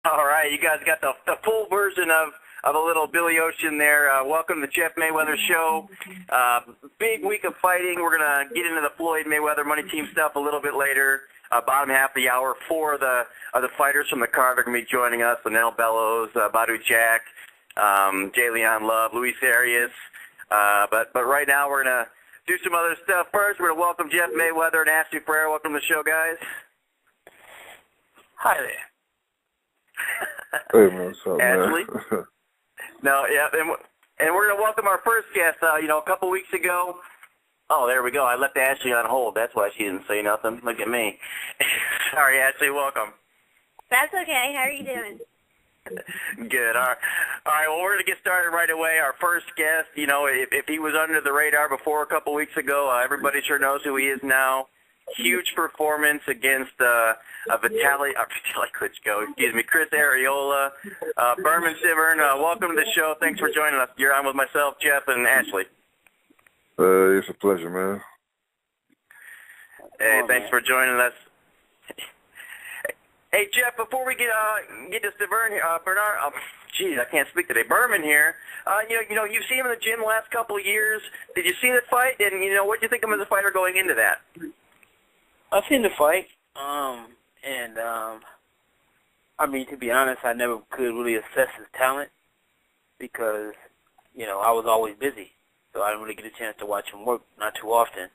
All right, you guys got the full version of a little Billy Ocean there. Welcome to the Jeff Mayweather Show. Big week of fighting. We're going to get into the Floyd Mayweather Money Team stuff a little bit later. Bottom half of the hour, four of the fighters from the card are going to be joining us. Lanell, Bellows, Badou, Jack, J. Leon Love, Luis Arias. But right now we're going to do some other stuff. First, we're going to welcome Jeff Mayweather and Ashley Ferrara. Welcome to the show, guys. Hi there. Hey, man, what's up, Ashley? man? No, yeah, and we're going to welcome our first guest. A couple weeks ago. Oh, there we go. I left Ashley on hold. That's why she didn't say nothing. Look at me. Sorry, Ashley. Welcome. That's okay. How are you doing? Good. All right. Well, we're going to get started right away. Our first guest, if he was under the radar before a couple weeks ago, everybody sure knows who he is now. Huge performance against Vitaly Klitschko, Chris Arreola, Bermane Stiverne. Welcome to the show. Thanks for joining us. You're on with myself, Jeff, and Ashley. It's a pleasure, man. Hey, thanks for joining us. Hey, Jeff, before we get to Stiverne, Bernard, I can't speak today. Berman here. You've seen him in the gym the last couple of years. Did you see the fight? And what do you think of him as a fighter going into that? I've seen the fight, to be honest, I never could really assess his talent because, I was always busy, so I didn't really get a chance to watch him work, not too often.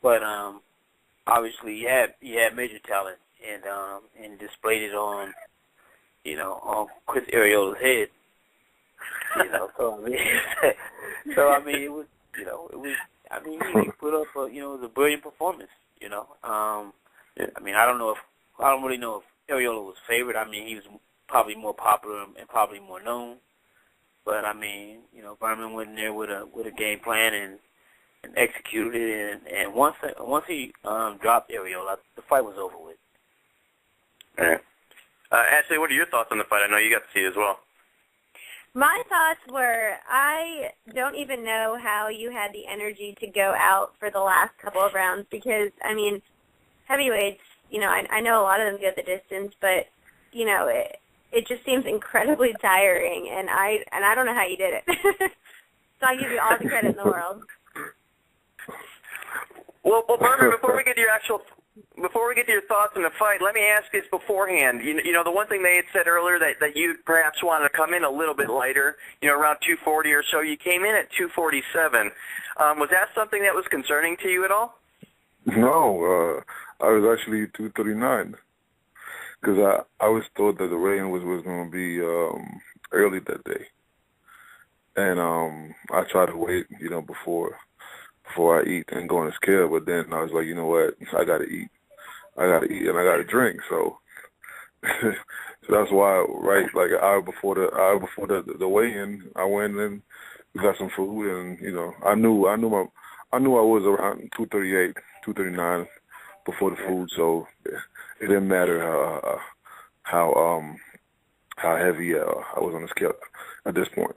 But obviously, he had major talent, and displayed it on Chris Arreola's head. He put up it was a brilliant performance. I don't really know if Arreola was favored. He was probably more popular and probably more known. But Berman went in there with a game plan and executed it. And once he dropped Arreola, the fight was over with. All right. Ashley, what are your thoughts on the fight? I know you got to see it as well. My thoughts were, I don't even know how you had the energy to go out for the last couple of rounds because, heavyweights, I know a lot of them go the distance, but, it just seems incredibly tiring, and I don't know how you did it. So I give you all the credit in the world. Well, Berman, before we get to your thoughts on the fight, let me ask this beforehand. The one thing they had said earlier that you perhaps wanted to come in a little bit lighter, around 240 or so. You came in at 247. Was that something that was concerning to you at all? No, I was actually 239 because I was told that the weigh-in was going to be early that day, and I tried to wait, before I eat and go on the scale, but then I was like, you know what, I got to eat, and I got to drink, so so that's why, right, like an hour before the weigh-in, I went and we got some food, and I knew I was around 238, 239 before the food, so it didn't matter how heavy I was on the scale at this point.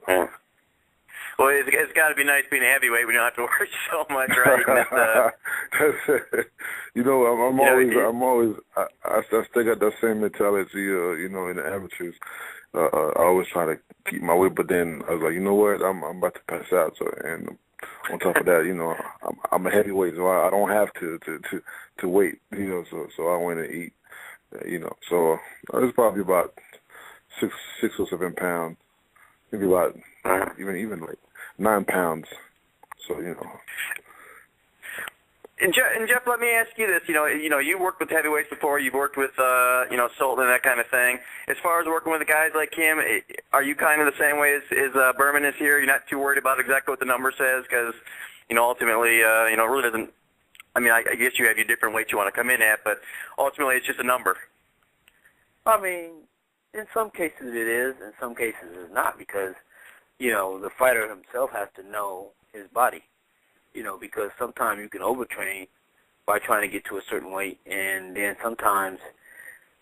Well, it's got to be nice being a heavyweight. We don't have to worry so much, right? I still got that same mentality, in the amateurs. I always try to keep my weight, but then I was like, you know what, I'm about to pass out. So, and on top of that, I'm a heavyweight, so I don't have to wait, so I went and eat, So it was probably about 6 or 7 pounds, maybe about even like 9 pounds. So And Jeff, let me ask you this. You worked with heavyweights before. You've worked with Sultan and that kind of thing. As far as working with guys like him, are you kind of the same way as Berman is here? You're not too worried about exactly what the number says because ultimately it really doesn't. I guess you have your different weights you want to come in at, but ultimately it's just a number. In some cases it is, in some cases it's not, because the fighter himself has to know his body. Because sometimes you can overtrain by trying to get to a certain weight, and then sometimes,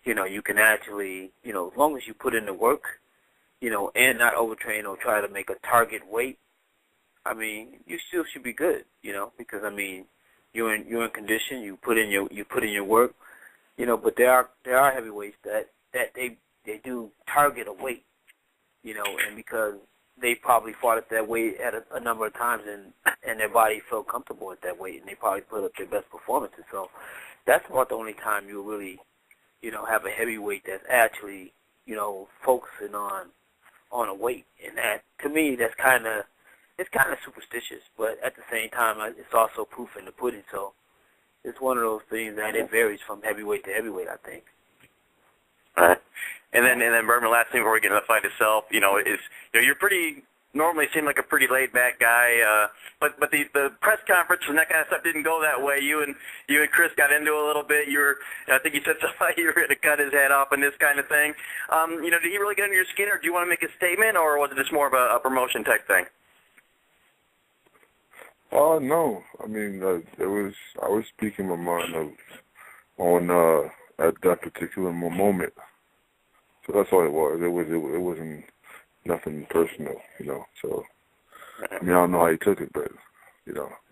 you can actually, as long as you put in the work, and not overtrain or try to make a target weight, you still should be good, because you're in condition, you put in your work, but there are heavyweights that they do target a weight, and because they probably fought at that weight at a number of times, and their body felt comfortable at that weight, and they probably put up their best performances. So that's about the only time you really, have a heavyweight that's actually, focusing on a weight. And that, to me, it's kind of superstitious, but at the same time, it's also proof in the pudding. So it's one of those things that it varies from heavyweight to heavyweight, I think. All right. And then Bermane, last thing before we get into the fight itself, you're pretty normally seem like a pretty laid back guy, but the press conference and that kind of stuff didn't go that way. You and Chris got into a little bit. I think you said something you were going to cut his head off and this kind of thing. Did he really get under your skin, or do you want to make a statement, or was it just more of a promotion type thing? No. I mean, I was speaking my mind on at that particular moment. So that's all it was. It wasn't nothing personal, So I mean, I don't know how he took it, but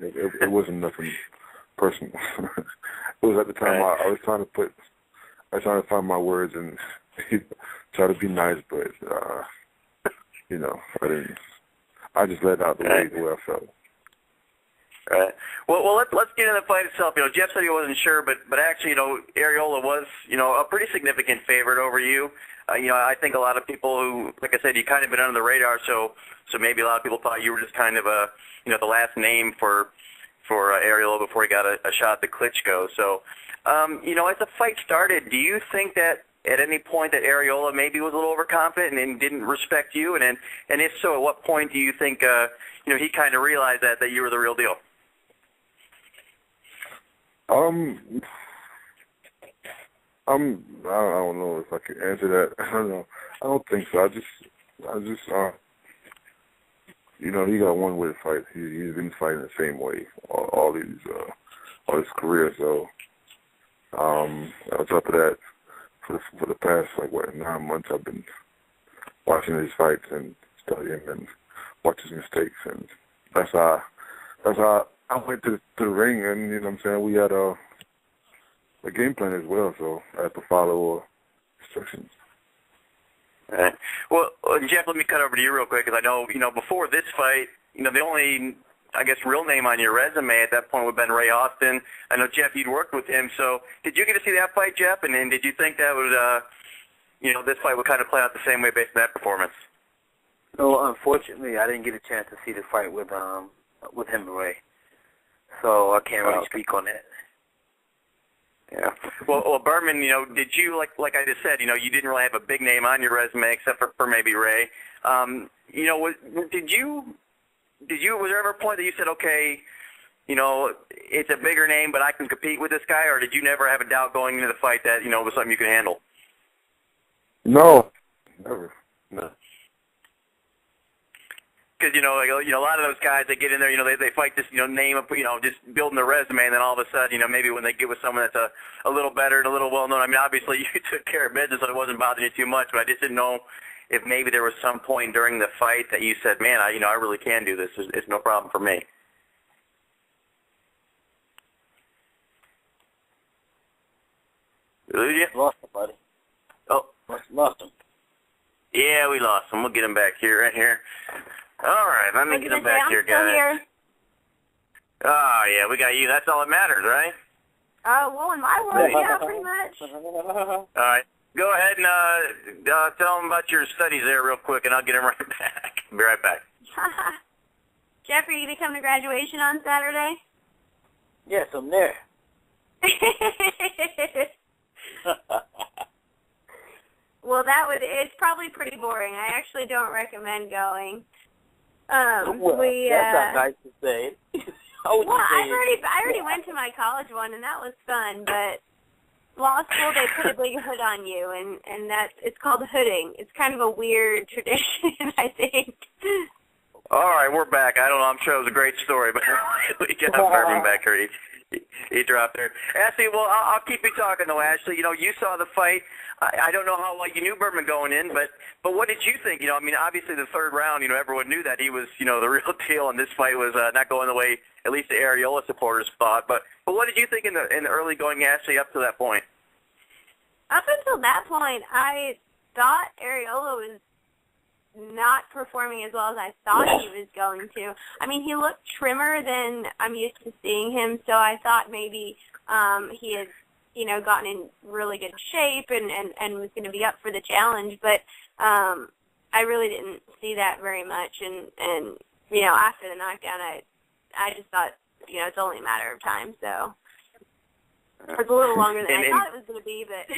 it wasn't nothing personal. It was at the time I was trying to find my words and try to be nice, but I didn't. I just let out the way I felt. All right. Well, let's get into the fight itself. Jeff said he wasn't sure, but actually, Arreola was, a pretty significant favorite over you. I think a lot of people who, like I said, you kind of been under the radar, so maybe a lot of people thought you were just kind of the last name for Arreola before he got a shot at the Klitschko. So, as the fight started, do you think that at any point that Arreola maybe was a little overconfident and didn't respect you? And if so, at what point do you think, he kind of realized that you were the real deal? I don't know if I can answer that. I don't know. I don't think so. I just he got one way to fight. He's been fighting the same way all his career. So, on top of that, for the past 9 months, I've been watching his fights and studying and watching his mistakes, and that's how I went to the ring, and we had a game plan as well, so I had to follow instructions. All right. Well, Jeff, let me cut over to you real quick, because I know, before this fight, the only, I guess, real name on your resume at that point would have been Ray Austin. I know, Jeff, you'd worked with him, so did you get to see that fight, Jeff? And did you think that would, this fight would kind of play out the same way based on that performance? No, unfortunately, I didn't get a chance to see the fight with him and Ray, so I can't really speak on that. Yeah. Well, Bermane, did you, like I just said, you didn't really have a big name on your resume except for maybe Ray. Was there ever a point that you said, okay, it's a bigger name, but I can compete with this guy, or did you never have a doubt going into the fight that, it was something you could handle? No, never. No. Because, a lot of those guys, they get in there, they fight this, name of, just building their resume, and then all of a sudden, maybe when they get with someone that's a little better and a little well-known, I mean, obviously you took care of business, so it wasn't bothering you too much, but I just didn't know if maybe there was some point during the fight that you said, man, I really can do this. It's no problem for me. Did you? Lost him, buddy. Oh. Lost him. Yeah, we lost him. We'll get him back here, right here. All right, let me get him back here, guys. Oh, yeah, we got you. That's all that matters, right? Well, in my world, yeah, pretty much. All right. Go ahead and tell him about your studies there real quick, and I'll get him right back. Be right back. Jeff, are you going to come to graduation on Saturday? Yes, I'm there. Well, it's probably pretty boring. I actually don't recommend going. That's not nice to say. I already went to my college one, and that was fun, but law school, they put a big hood on you, and it's called hooding. It's kind of a weird tradition, I think. All right, we're back. I don't know. I'm sure it was a great story, but we got Bermane back here. He dropped there. Ashley, well, I'll keep you talking, though, Ashley. You saw the fight. I don't know how well you knew Bermane going in, but what did you think? I mean, obviously the third round, everyone knew that he was, the real deal, and this fight was not going the way at least the Arreola supporters thought. But what did you think in the early going, Ashley, up to that point? Up until that point, I thought Arreola was not performing as well as I thought he was going to. I mean, he looked trimmer than I'm used to seeing him, so I thought maybe he had, gotten in really good shape and was going to be up for the challenge, but I really didn't see that very much, and after the knockdown, I just thought, it's only a matter of time, so it was a little longer than I thought it was going to be, but...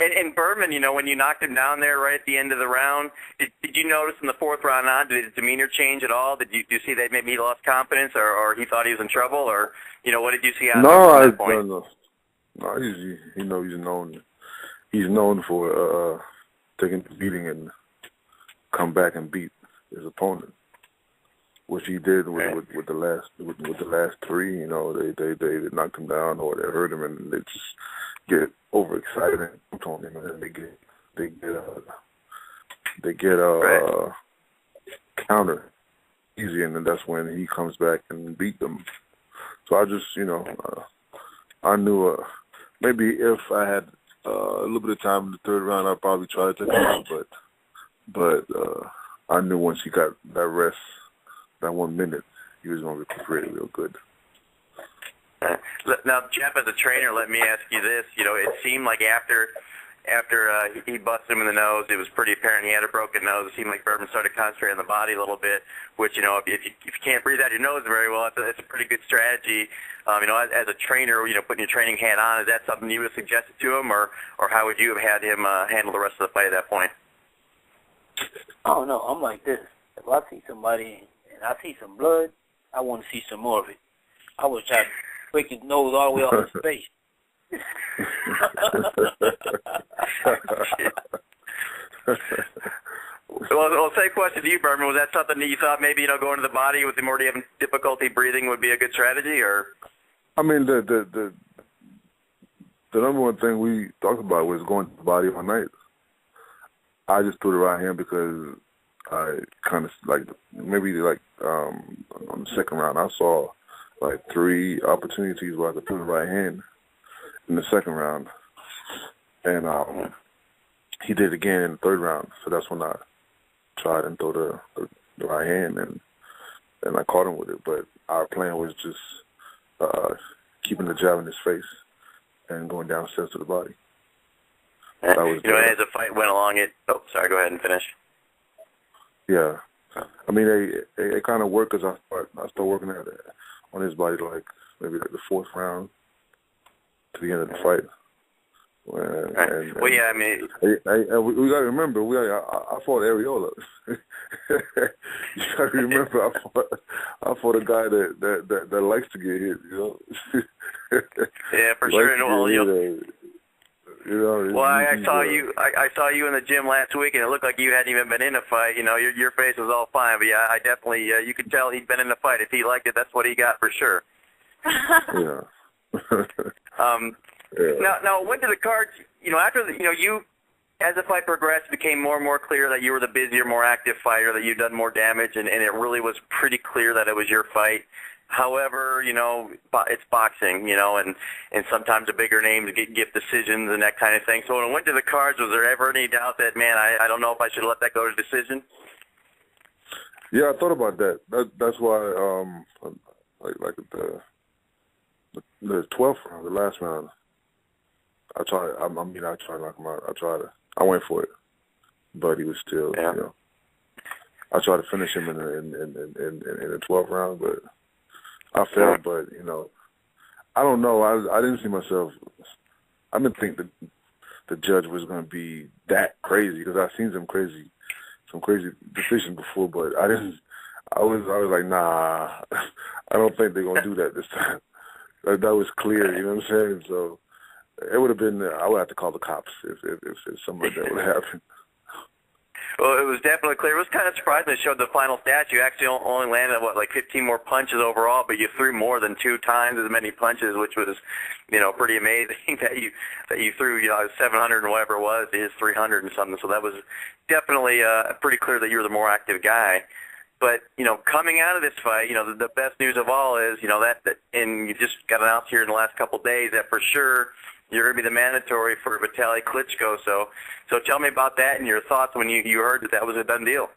And Bermane, when you knocked him down there right at the end of the round, did you notice in the fourth round on, did his demeanor change at all? Did you see that maybe he lost confidence or he thought he was in trouble? Or, what did you see out of him at that point? No, he's known for taking the beating and come back and beat his opponent, which he did with the last three. They knocked him down or they hurt him and they just get overexcited and on him, and then they get counter easy, and then that's when he comes back and beat them. So I just, I knew maybe if I had a little bit of time in the third round, I'd probably try to take him out, but I knew once he got that rest, that 1 minute, he was going to recuperate real good. Now, Jeff, as a trainer, let me ask you this. It seemed like after he busted him in the nose, it was pretty apparent he had a broken nose. It seemed like Bermane started concentrating on the body a little bit, which, if you can't breathe out your nose very well, that's a pretty good strategy. As a trainer, putting your training hat on, is that something you would have suggested to him, or how would you have had him handle the rest of the fight at that point? Oh, no, I'm like this. If I see somebody and I see some blood, I want to see some more of it. I would try to break his nose all the way off his face. Well, same question to you, Bermane. Was that something that you thought maybe, going to the body with him already having difficulty breathing would be a good strategy, or? I mean, the number one thing we talked about was going to the body all night. I just threw the right hand because I kind of on the second round, I saw like 3 opportunities where I could throw the right hand in the second round. And he did it again in the third round. So that's when I tried and throw the right hand, and I caught him with it. But our plan was just keeping the jab in his face and going downstairs to the body. That was as the fight went along, go ahead and finish. Yeah. I mean, it kind of worked because I started working on his body maybe the fourth round to the end of the fight. And, well, yeah, I mean, we got to remember, I fought Arreola. You got to remember, I fought a guy that likes to get hit. Yeah, for sure. Well, I saw you in the gym last week, and it looked like you hadn't even been in a fight. Your face was all fine, but yeah, I definitely you could tell he'd been in a fight. If he liked it, that's what he got for sure. Yeah. Yeah. Now, went to the cards. After you, as the fight progressed, it became more and more clear that you were the busier, more active fighter, that you'd done more damage, and it really was pretty clear that it was your fight. However, it's boxing, and sometimes the bigger names give decisions and that kind of thing. So when I went to the cards, was there ever any doubt that, man, I don't know if I should let that go to decision? Yeah, I thought about that. That's why, like the 12th round, the last round, I tried to knock him out. I went for it, but he was still, I tried to finish him in the 12th round, but I failed. But I don't know. I didn't see myself. I didn't think that the judge was going to be that crazy because I've seen some crazy decisions before, but I didn't. I was like, nah, I don't think they're going to do that this time. That was clear, you know what I'm saying? So it would have been. I would have to call the cops if something like that would happen. Well, it was definitely clear. It was kind of surprising. It showed the final stats. You actually only landed, 15 more punches overall, but you threw more than 2 times as many punches, which was, pretty amazing that you threw, 700 and whatever it was, his 300 and something. So that was definitely pretty clear that you were the more active guy. But, coming out of this fight, the best news of all is, that and you just got announced here in the last couple of days that for sure you're going to be the mandatory for Vitaly Klitschko. So tell me about that and your thoughts when you heard that was a done deal.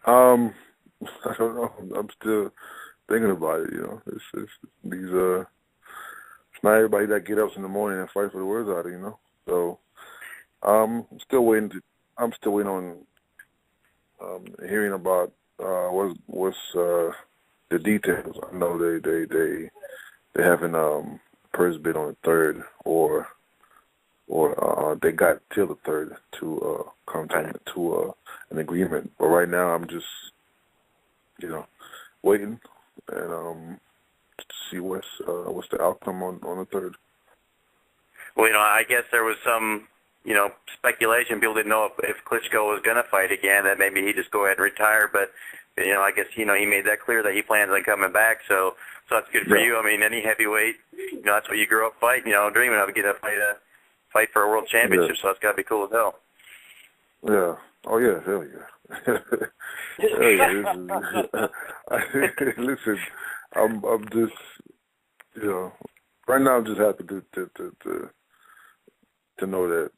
I don't know. I'm still thinking about it. It's not everybody that get up in the morning and fight for the words out of. So I'm still waiting on hearing about what's the details. I know they haven't purse bid on the third, or they got till the third to come to an agreement. But right now, I'm just waiting and to see what's the outcome on the third. Well, I guess there was some speculation. People didn't know if Klitschko was going to fight again, that maybe he'd just go ahead and retire. But I guess he made that clear that he plans on coming back. So that's good for you. I mean, any heavyweight, that's what you grew up fighting. Dreaming of, get a fight for a world championship. So that's got to be cool as hell. Yeah. Oh yeah. Hell yeah. Hell yeah. Listen, I'm just right now I'm just happy to know that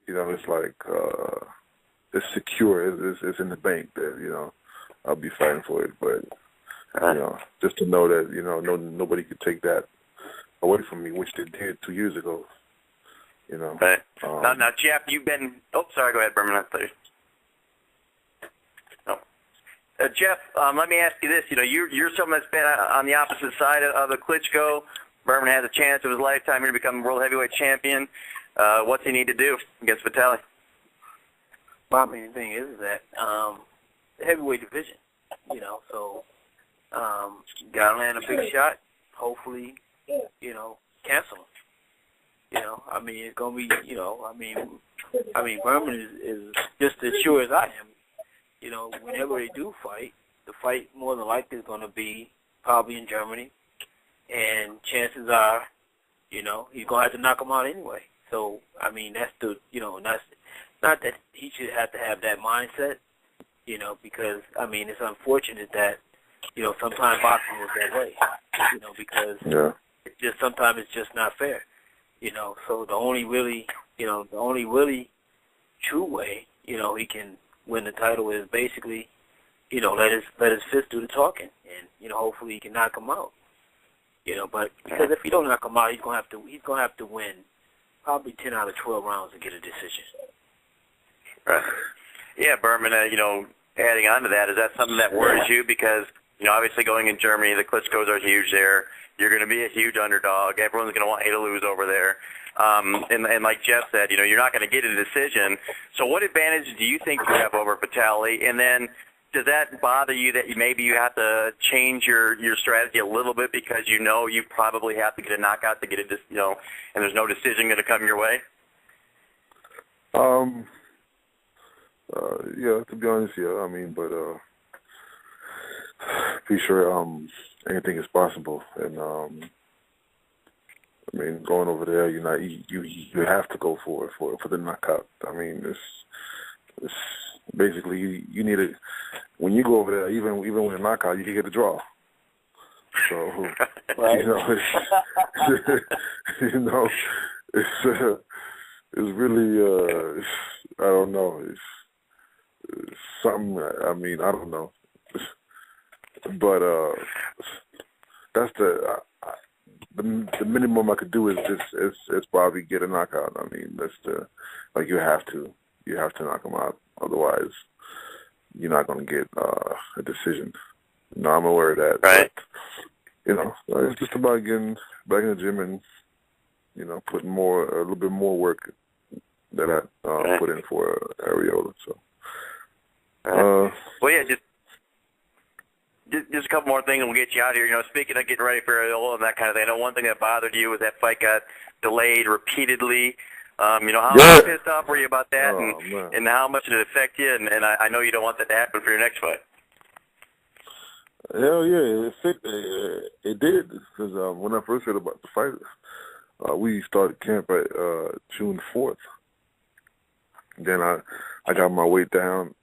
it's like it's secure. It's in the bank that I'll be fighting for it. But just to know that nobody could take that away from me, which they did 2 years ago. Right. Now, Jeff, you've been. Oh, sorry. Go ahead, Bermane. No. Jeff, let me ask you this. You're someone that's been on the opposite side of the Klitschko. Bermane has a chance of his lifetime here to become world heavyweight champion. What's he need to do against Vitaly? Well, I mean, the thing is that the heavyweight division, so got to land a big shot. Hopefully, cancel him. I mean, it's gonna be, I mean, Bermane is just as sure as I am. Whenever they do fight, the fight more than likely is going to be probably in Germany, and chances are, he's gonna have to knock him out anyway. So, I mean, that's that's not that he should have to have that mindset, because I mean, it's unfortunate that sometimes boxing is that way, because sometimes it's just not fair. So the only really true way, he can win the title is basically, let his fist do the talking, and hopefully he can knock him out. But because if he don't knock him out, he's gonna have to win probably 10 out of 12 rounds to get a decision. Right. Yeah, Bermane. Adding on to that, is that something that worries you? Because obviously going in Germany, the Klitschkos are huge there. You're going to be a huge underdog. Everyone's going to want you to lose over there. And like Jeff said, you're not going to get a decision. So what advantage do you think you have over Vitaly? And then does that bother you that maybe you have to change your strategy a little bit because you probably have to get a knockout to get and there's no decision going to come your way? Yeah, to be honest, yeah. I mean, but pretty sure anything is possible, and I mean, going over there, you have to go for the knockout. I mean, it's basically you need it when you go over there. Even with a knockout, you can get a draw. So it's really I don't know. It's something. I mean, I don't know. But that's the minimum I could do is probably get a knockout. I mean, that's you have to knock him out. Otherwise, you're not going to get a decision. I'm aware of that. Right. But, it's just about getting back in the gym and putting a little bit more work that I put in for Arreola. So. Well, yeah, just a couple more things and we'll get you out here. Speaking of getting ready for Arreola and that kind of thing, I know one thing that bothered you was that fight got delayed repeatedly. How pissed off were you about that, and how much did it affect you? And I know you don't want that to happen for your next fight. Hell yeah, it did, because when I first heard about the fight, we started camp at June 4th. Then I got my weight down.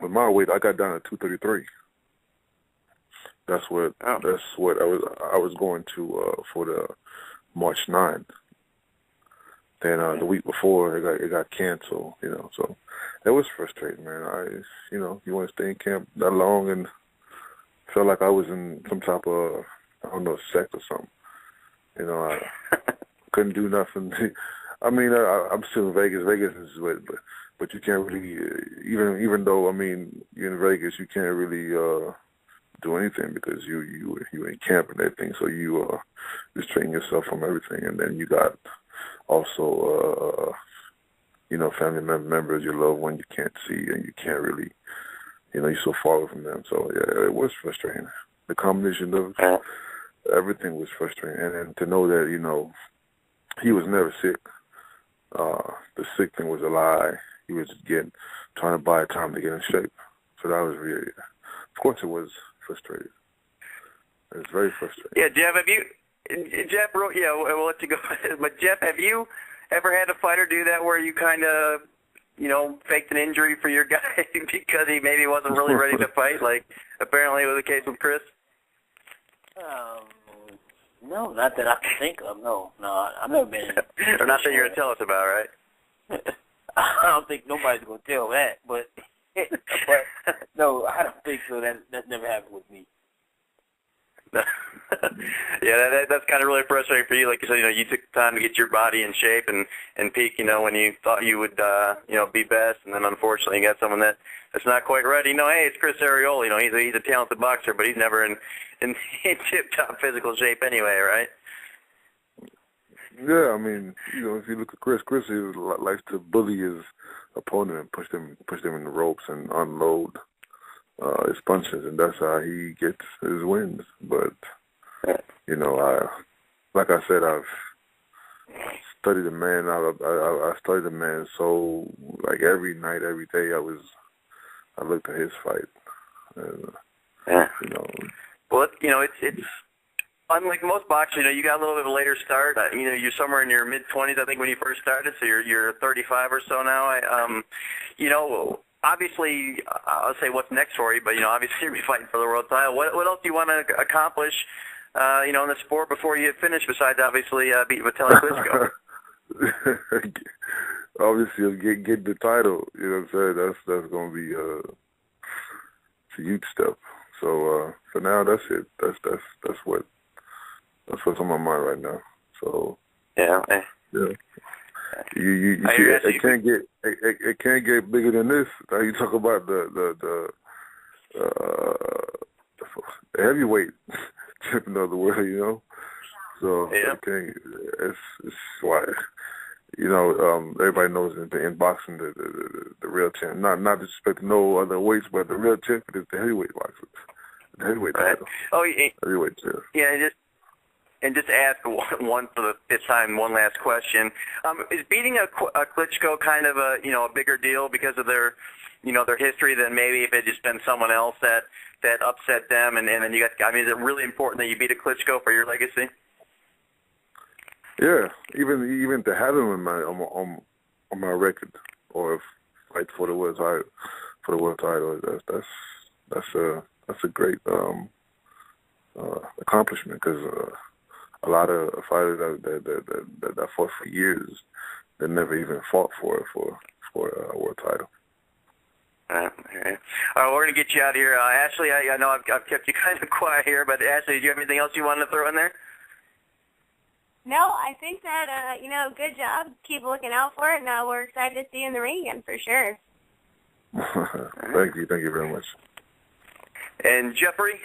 With my weight, I got down to 233. That's what I was going to for the March 9th. Then the week before, it got canceled. You know, so it was frustrating, man. You want to stay in camp that long, and felt like I was in some type of, I don't know, sect or something. You know, I couldn't do nothing. I mean, I'm still in Vegas. Vegas is but you can't really, even though, I mean, you're in Vegas, you can't really do anything because you in camp and everything. So you restrain yourself from everything, and then you got also family members, your loved one you can't see, and you can't really, you're so far away from them. So yeah, it was frustrating. The combination of everything was frustrating, and to know that he was never sick. The sick thing was a lie. He was just trying to buy time to get in shape. So that was really, of course, it was frustrating. It was very frustrating. Yeah, Jeff, we'll let you go. But Jeff, have you ever had a fighter do that where you kind of, faked an injury for your guy because he maybe wasn't really ready to fight, like apparently was the case with Chris? No, not that I can think of. No, I've never been. Or not that you're going to tell us about, right? I don't think nobody's going to tell that, but no, I don't think so. That's never happened with me. Yeah, that's kind of really frustrating for you. Like you said, you took time to get your body in shape and peak, when you thought you would, be best, and then unfortunately you got someone that's not quite ready. Hey, it's Chris Arreola. He's a talented boxer, but he's never in tip-top physical shape anyway, right? Yeah, I mean, if you look at Chris likes to bully his opponent and push them in the ropes and unload his punches, and that's how he gets his wins. But like I said, I've studied the man. I studied the man. So like every night, every day, I looked at his fight. And, Well, it's unlike most boxers. You got a little bit of a later start. You're somewhere in your mid-20s, I think, when you first started. So you're 35 or so now. Obviously, I'll say what's next for you, but obviously you'll be fighting for the world title. What else do you want to accomplish, in the sport before you finish? Besides, obviously, beating Vitaly Klitschko. Obviously, get the title. You know what I'm saying? That's going to be it's a huge step. So for now, that's it. That's what's on my mind right now. So yeah. It can't get bigger than this. Now you talk about the heavyweight champion of the world, So yeah. it's why everybody knows in boxing the real champion. Not disrespecting no other weights, but the real champion is the heavyweight boxer. The heavyweight title. Oh, heavyweight champion. Yeah, just ask one for the fifth time, one last question. Is beating a Klitschko kind of a bigger deal because of their history than maybe if it had just been someone else that upset them and then you got? I mean, is it really important that you beat a Klitschko for your legacy? Yeah, even to have him on my record or fight for the world title, that's a great accomplishment because. A lot of fighters that fought for years that never even fought for a world title. All right, we're going to get you out of here. Ashley, I know I've kept you kind of quiet here, but Ashley, did you have anything else you wanted to throw in there? No, I think that, good job. Keep looking out for it, and we're excited to see you in the ring again for sure. Thank you very much. And Jeffrey?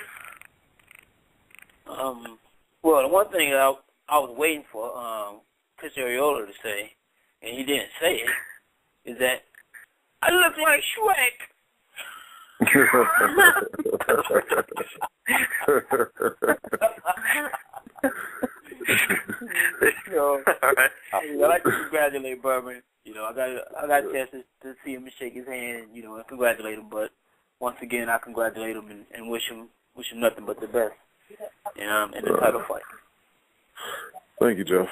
Well, the one thing I was waiting for Chris Arreola to say, and he didn't say it, is that I look like Shrek. I like to congratulate Bermane. I got a chance to see him and shake his hand, and congratulate him. But once again, I congratulate him and wish him nothing but the best. In the title fight. Thank you, Jeff.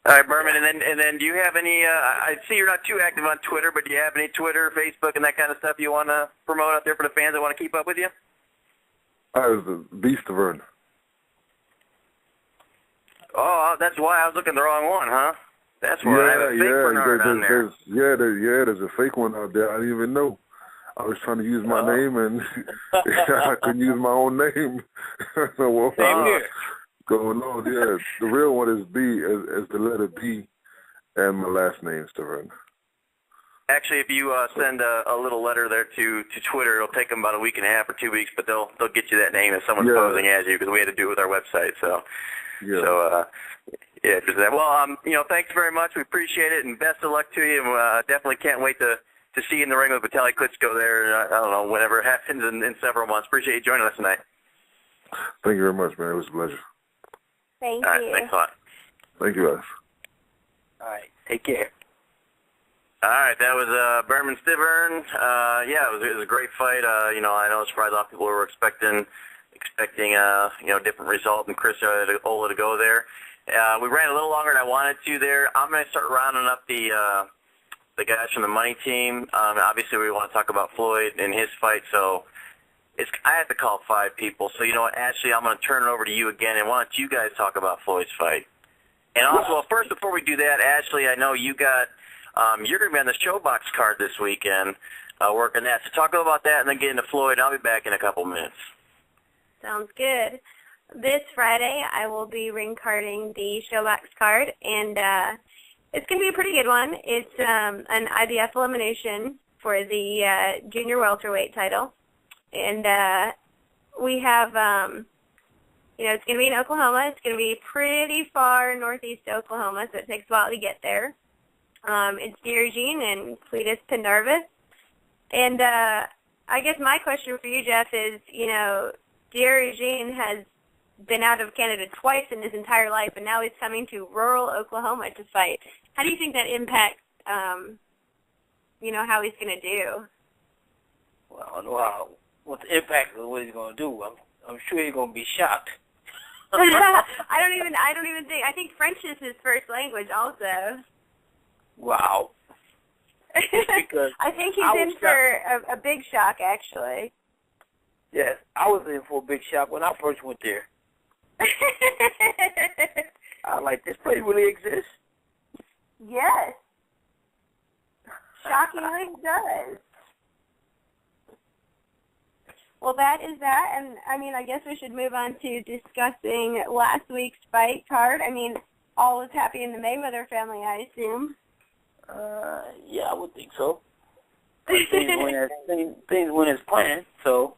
All right, Bermane, and then do you have any? I see you're not too active on Twitter, but do you have any Twitter, Facebook, and that kind of stuff you want to promote out there for the fans that want to keep up with you? I was the Beast Staverne. Oh, that's why I was looking at the wrong one, huh? That's why I have a fake Bernard on there. There's a fake one out there. I didn't even know. I was trying to use my name, and I couldn't use my own name. So what's going on? Yeah, the real one is B, as the letter B, and my last name, Stiverne. Actually, if you send a little letter there to Twitter, it'll take them about a week and a half or 2 weeks, but they'll get you that name if someone's posing as you, because we had to do it with our website. So, just that. Well, thanks very much. We appreciate it, and best of luck to you. And definitely can't wait to see you in the ring with Vitaly Klitschko there. I don't know, whenever it happens in several months. Appreciate you joining us tonight. Thank you very much, man. It was a pleasure. Thank you. All right, you. thanks a lot. Thank you, guys. All right, take care. All right, that was Bermane Stiverne. It was a great fight. I know it's surprised a lot of people were expecting different result, and Chris Arreola to go there. We ran a little longer than I wanted to there. I'm going to start rounding up the guys from the money team. Obviously, we want to talk about Floyd and his fight, so I have to call 5 people. So you know what, Ashley, I'm going to turn it over to you again, and why don't you guys talk about Floyd's fight? And also, first, before we do that, Ashley, I know you got. You're going to be on the Showbox card this weekend working that. So talk about that and then get into Floyd. I'll be back in a couple minutes. Sounds good. This Friday, I will be ring carding the Showbox card, and it's going to be a pretty good one. It's an IBF elimination for the junior welterweight title. And we have, it's going to be in Oklahoma. It's going to be pretty far northeast Oklahoma, so it takes a while to get there. It's Dirigen and Cletus Pendarvis. And I guess my question for you, Jeff, is, Dirigen has been out of Canada twice in his entire life, and now he's coming to rural Oklahoma to fight. How do you think that impacts, how he's going to do? Well, I don't know what the impact of what he's going to do. I'm sure he's going to be shocked. I don't even think. I think French is his first language, also. Wow. I think he's in for a big shock, actually. Yes, I was in for a big shock when I first went there. I was like, this place really exists? Yes. Shockingly, it does. Well, that is that, and, I guess we should move on to discussing last week's fight card. All was happy in the Mayweather family, I assume. Yeah, I would think so. Things went as planned, so,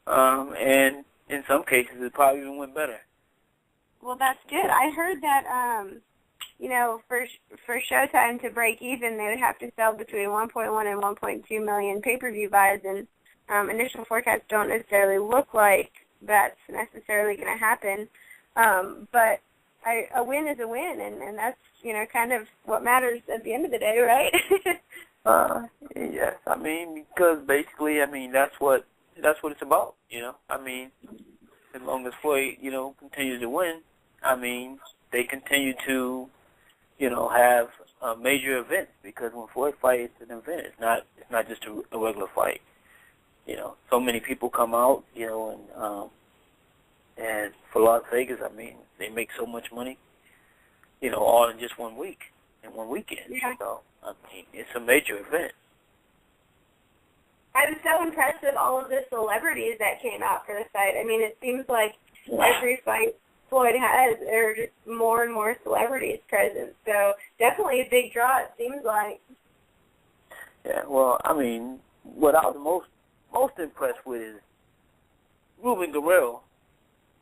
and in some cases it probably even went better. Well, that's good. I heard that, for Showtime to break even, they would have to sell between 1.1 and 1.2 million pay-per-view buys, and initial forecasts don't necessarily look like that's necessarily going to happen. But a win is a win, and that's, kind of what matters at the end of the day, right? Yes, because basically, that's what it's about, as long as Floyd, continues to win, they continue to, have major events, because when Floyd fights, it's an event. It's not just a regular fight. So many people come out, and for Las Vegas, they make so much money, all in just 1 week, in one weekend. Yeah. So, it's a major event. I was so impressed with all of the celebrities that came out for the fight. It seems like every fight Floyd has, there are just more and more celebrities present. So definitely a big draw, it seems like. Yeah, well, what I was most impressed with is Ruben Guerrero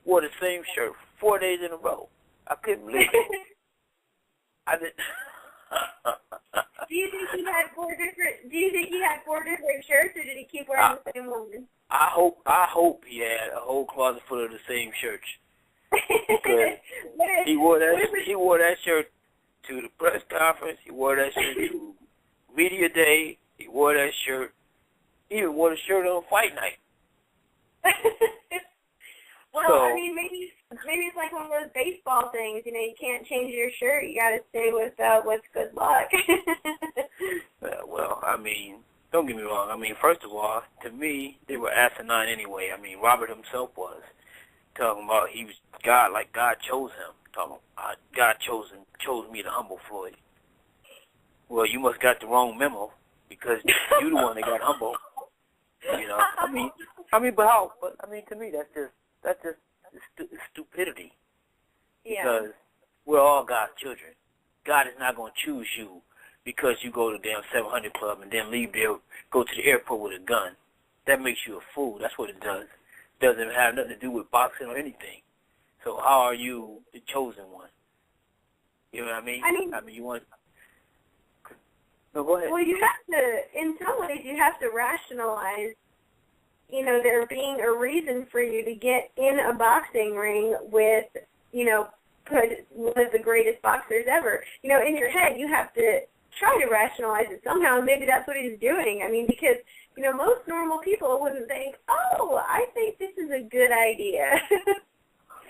wore the same shirt 4 days in a row. I couldn't believe it. I did. Do you think he had 4 different shirts, or did he keep wearing the same one? I hope he had a whole closet full of the same shirts. Because he wore that shirt to the press conference. He wore that shirt to media day. He wore that shirt. He even wore the shirt on fight night. Well, so, maybe it's like one of those baseball things. You can't change your shirt. You got to stay with good luck. Well, don't get me wrong. First of all, to me, they were asinine anyway. Robert himself was talking about he was God, like God chose him. Talking about God chose him chose me to humble Floyd. Well, you must got the wrong memo because you the one that got humbled. You know, I mean, but how? But I mean, to me, that's just stupidity. Yeah. Because we're all God's children. God is not going to choose you because you go to the damn 700 Club and then leave there, go to the airport with a gun. That makes you a fool. That's what it does. It doesn't have nothing to do with boxing or anything. So how are you the chosen one? You know what I mean? I mean, you want... No, go ahead. Well, you have to, in some ways, you have to rationalize, you know, there being a reason for you to get in a boxing ring with, you know, one of the greatest boxers ever. You know, in your head, you have to try to rationalize it somehow. Maybe that's what he's doing. I mean, because, you know, most normal people wouldn't think, oh, I think this is a good idea.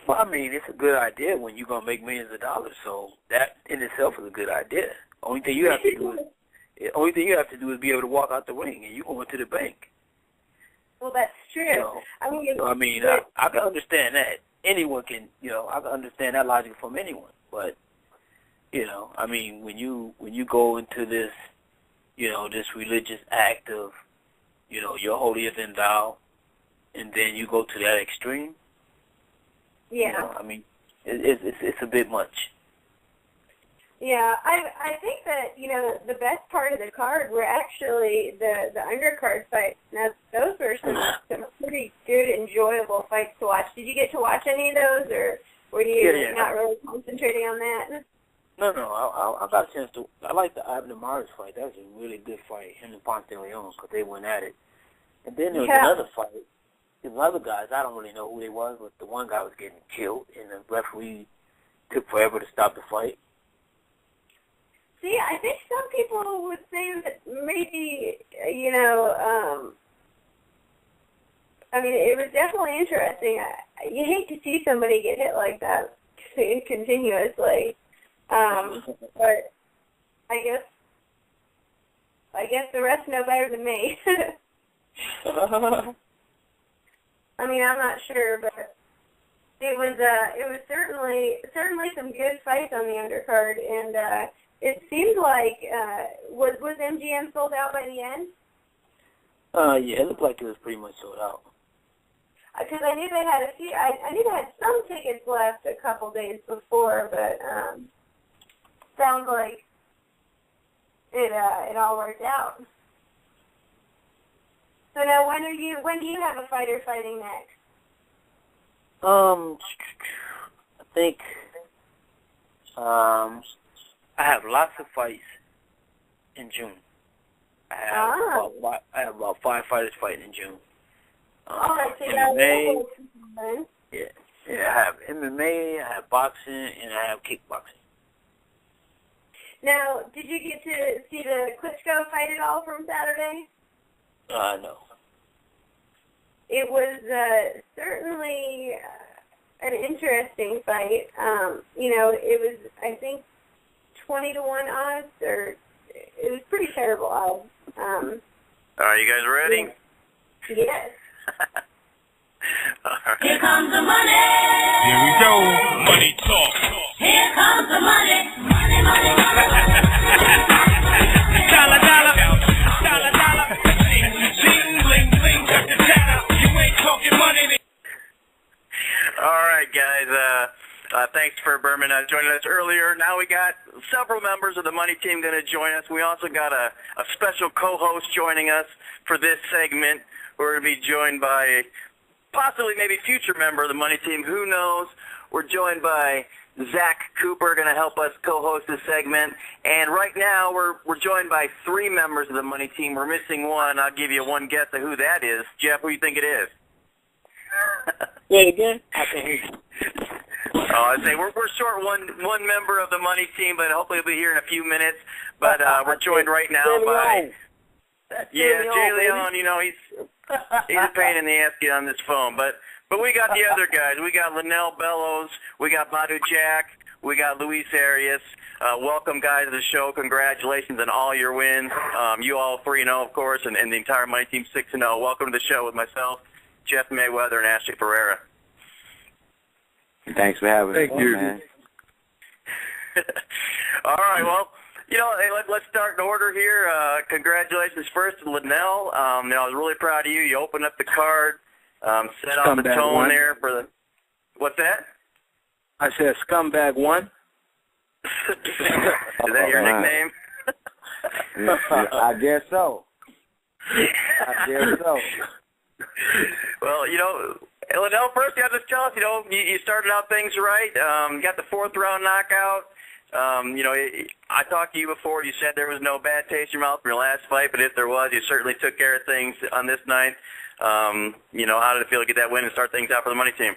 Well, I mean, it's a good idea when you're going to make millions of dollars. So that in itself is a good idea. Only thing you have to do is be able to walk out the ring, and you're going to the bank. Well, that's true. So, I can understand that. Anyone can, you know, I can understand that logic from anyone. But, you know, I mean, when you go into this, you know, this religious act of, you know, you're holier than thou, and then you go to that extreme. Yeah. You know, I mean, it's a bit much. Yeah, I think that, you know, the best part of the card were actually the undercard fights. Now, those were some pretty good, enjoyable fights to watch. Did you get to watch any of those, or were you not really concentrating on that? No, I got a chance to. I like the Ivan Morris fight. That was a really good fight, him and Ponce de Leon, because they went at it. And then there was another fight. There's other guys, I don't really know who they was, but the one guy was getting killed, and the referee took forever to stop the fight. See, I think some people would say that maybe, you know, I mean, it was definitely interesting. You hate to see somebody get hit like that continuously. But I guess the rest know better than me. I mean, I'm not sure, but it was certainly some good fights on the undercard, and it seemed like was MGM sold out by the end? Yeah, it looked like it was pretty much sold out. Because I knew they had a few. I knew they had some tickets left a couple days before, but sounds like it all worked out. So now, when do you have a fighter fighting next? I think I have lots of fights in June. I have about 5 fighters fighting in June. All right, so MMA, I have MMA, I have boxing, and I have kickboxing. Now, did you get to see the Klitschko fight at all from Saturday? No. It was certainly an interesting fight. You know, it was, I think, 20-1 odds, or it was pretty terrible odds. Are you guys ready? Yes. All right. Here comes the money. Here we go. Money talk. Here comes the money. Money, money, money. Dollar, dollar. Dollar, dollar. Bling, bling, bling. Got the data. You ain't talking money. All right, guys. Thanks for Berman joining us earlier. Now we got several members of the Money Team going to join us. We also got a special co-host joining us for this segment. We're going to be joined by possibly maybe future member of the Money Team. Who knows? We're joined by Zach Cooper, going to help us co-host this segment. And right now we're joined by 3 members of the Money Team. We're missing one. I'll give you one guess of who that is. Jeff, who do you think it is? Say it again? I can't hear you. I'd say we're short one member of the Money Team, but hopefully he'll be here in a few minutes. But we're joined right now by Jay Leon. You know, he's a pain in the ass to get on this phone. But we got the other guys. We got Lanell, Bellows. We got Badou Jack. We got Luis Arias. Welcome, guys, to the show. Congratulations on all your wins. You all 3-0, of course, and the entire Money Team 6-0. Welcome to the show with myself, Jeff Mayweather, and Ashley Ferrara. Thanks for having us, Thank you. man. All right, well, hey, let's start in order here. Congratulations first to Lanell. I was really proud of you. You opened up the card, set off the tone there for the. What's that? I said scumbag one. Is that your nickname? I guess so. Well, Lanell, first you have to tell us, you started out things right. You got the 4th round knockout. I talked to you before. You said there was no bad taste in your mouth from your last fight, but if there was, you certainly took care of things on this night. How did it feel to get that win and start things out for the money team?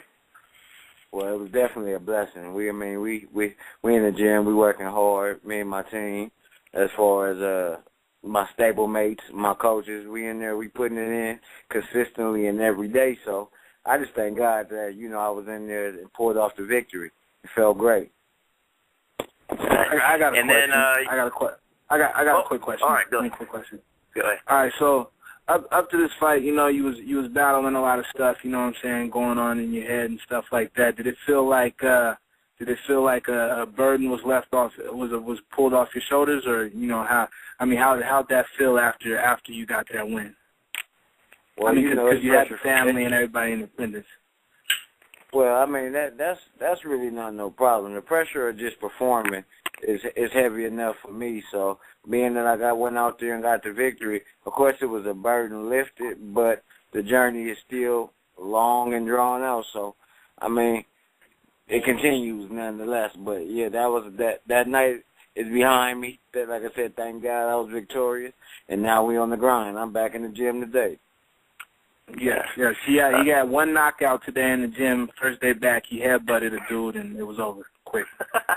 Well, it was definitely a blessing. We in the gym. We working hard. Me and my team, as far as my stable mates, my coaches. We in there. We putting it in consistently and every day. So I just thank God that I was in there and pulled off the victory. It felt great. I got a question. Then, I got a quick question. All right, go ahead. Quick question. Go ahead. All right, so up to this fight, you was battling a lot of stuff, going on in your head and stuff like that. Did it feel like a burden was left off, was pulled off your shoulders, or how'd that feel after you got that win? Well, because you had the family and everybody in attendance. Well, that's really not no problem. The pressure of just performing is heavy enough for me. So being that I went out there and got the victory, of course it was a burden lifted, but the journey is still long and drawn out. So, it continues nonetheless. But yeah, that night is behind me. Like I said, thank God I was victorious, and now we on the grind. I'm back in the gym today. Yes. He got one knockout today in the gym. First day back, he headbutted a dude, and it was over quick.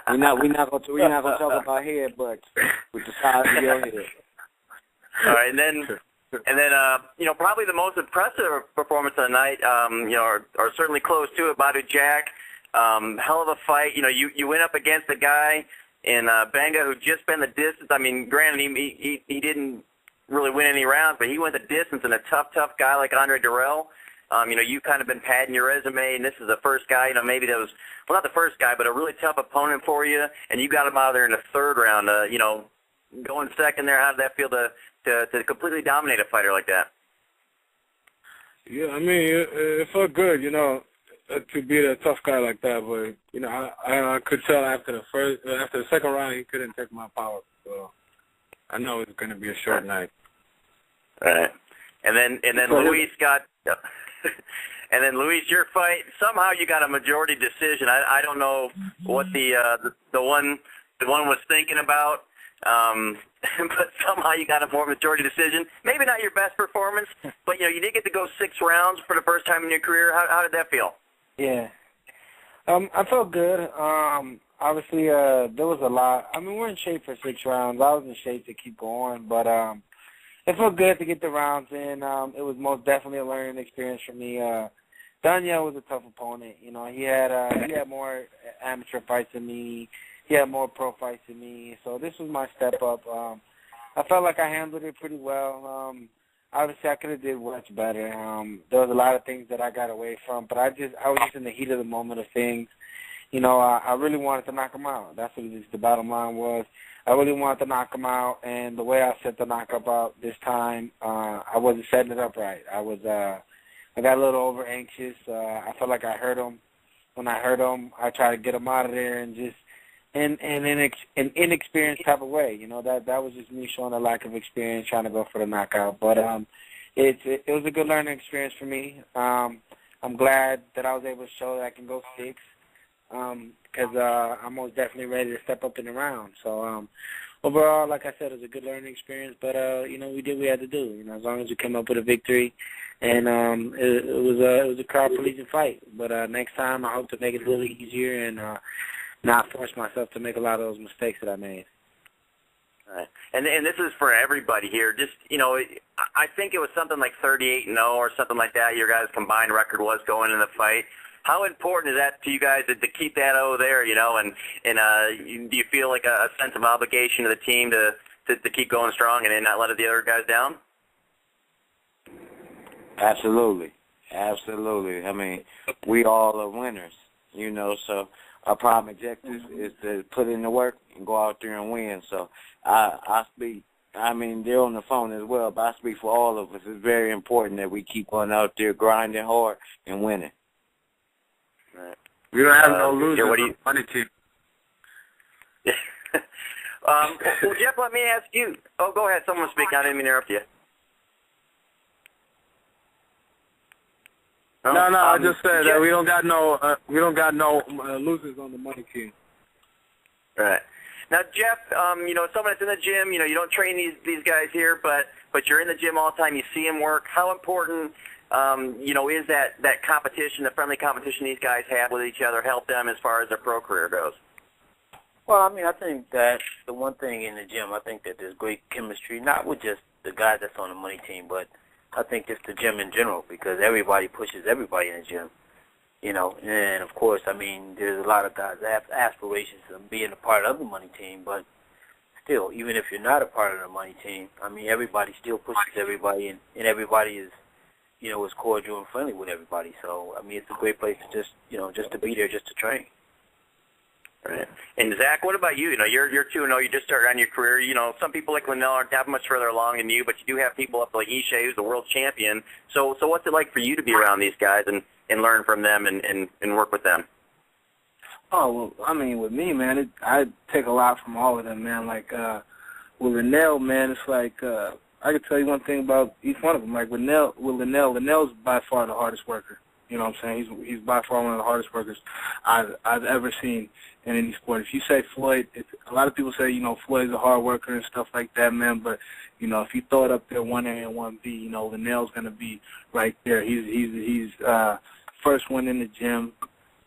We're not gonna talk about headbutts with the size of your head. All right, and then probably the most impressive performance of the night, or certainly close to it, Badou Jack. Hell of a fight. You went up against a guy in Benga who just been the distance. Granted, he didn't really win any rounds, but he went the distance, and a tough guy like Andre Durrell. You've kind of been padding your resume, and this is the first guy, maybe that was, well, not the first guy, but a really tough opponent for you, and you got him out of there in the 3rd round. Going second there, how did that feel to completely dominate a fighter like that? Yeah, it felt good, to beat a tough guy like that, but, I could tell after the 2nd round, he couldn't take my power, so I know it's going to be a short night. All right. And then Luis got and then Luis, your fight, somehow you got a majority decision. I don't know what the one was thinking about, but somehow you got a more majority decision. Maybe not your best performance, but you did get to go 6 rounds for the first time in your career. How did that feel? Yeah. I felt good. Obviously, there was a lot. We're in shape for 6 rounds. I was in shape to keep going, but it felt good to get the rounds in. It was most definitely a learning experience for me. Daniel was a tough opponent. He had more amateur fights than me. He had more pro fights than me. So this was my step up. I felt like I handled it pretty well. Obviously, I could have did much better. There was a lot of things that I got away from, but I was just in the heat of the moment of things. I really wanted to knock him out. That's what the bottom line was. I really wanted to knock him out, and the way I set the knockup out this time, I wasn't setting it up right. I got a little over anxious. I felt like I hurt him. When I hurt him, I tried to get him out of there and just in an inexperienced type of way. That was just me showing a lack of experience trying to go for the knockout. But it was a good learning experience for me. I'm glad that I was able to show that I can go 6. Because I'm most definitely ready to step up in the round. So overall, like I said, it was a good learning experience. But we did what we had to do. As long as we came up with a victory, and it was a crowd-pleasing fight. But next time, I hope to make it a little easier and not force myself to make a lot of those mistakes that I made. All right. And this is for everybody here. Just I think it was something like 38-0 or something like that. Your guys' combined record was going in the fight. How important is that to you guys to keep that there, and do you feel like a sense of obligation to the team to keep going strong and not let the other guys down? Absolutely. We all are winners, so our prime objective is to put in the work and go out there and win. So I speak. I mean, they're on the phone as well, but I speak for all of us. It's very important that we keep going out there grinding hard and winning. Right. We don't have no losers. What do you? Funny team. Well, Jeff, let me ask you. Oh, go ahead. Someone speak. I didn't mean to interrupt you. No, I just said that we don't got no losers on the money team. Right. Now, Jeff, someone that's in the gym, you don't train these guys here, but you're in the gym all the time. You see them work. How important, is that competition, the friendly competition these guys have with each other, help them as far as their pro career goes? Well, I mean, I think that the one thing in the gym, I think that there's great chemistry, not with just the guys that's on the money team, but I think just the gym in general, because everybody pushes everybody in the gym. And of course, I mean, there's a lot of guys that have aspirations of being a part of the money team, but still, even if you're not a part of the money team, I mean, everybody still pushes everybody, and everybody is, is cordial and friendly with everybody. So, I mean, it's a great place to just to be there, just to train. Right. And Zach, what about you? You're 2-0. You just started on your career. Some people like Lanell aren't that much further along than you, but you do have people up like Ishe, who's the world champion. So what's it like for you to be around these guys and learn from them and work with them? Oh, well, I mean, with me, man, I take a lot from all of them, man. Like, with Lanell, man, it's like, I can tell you one thing about each one of them. Like, with Lanell's by far the hardest worker. You know what I'm saying? He's by far one of the hardest workers I've ever seen in any sport. If you say Floyd, a lot of people say, Floyd's a hard worker and stuff like that, man. But, if you throw it up there 1A and 1B, Lanell's going to be right there. He's first one in the gym,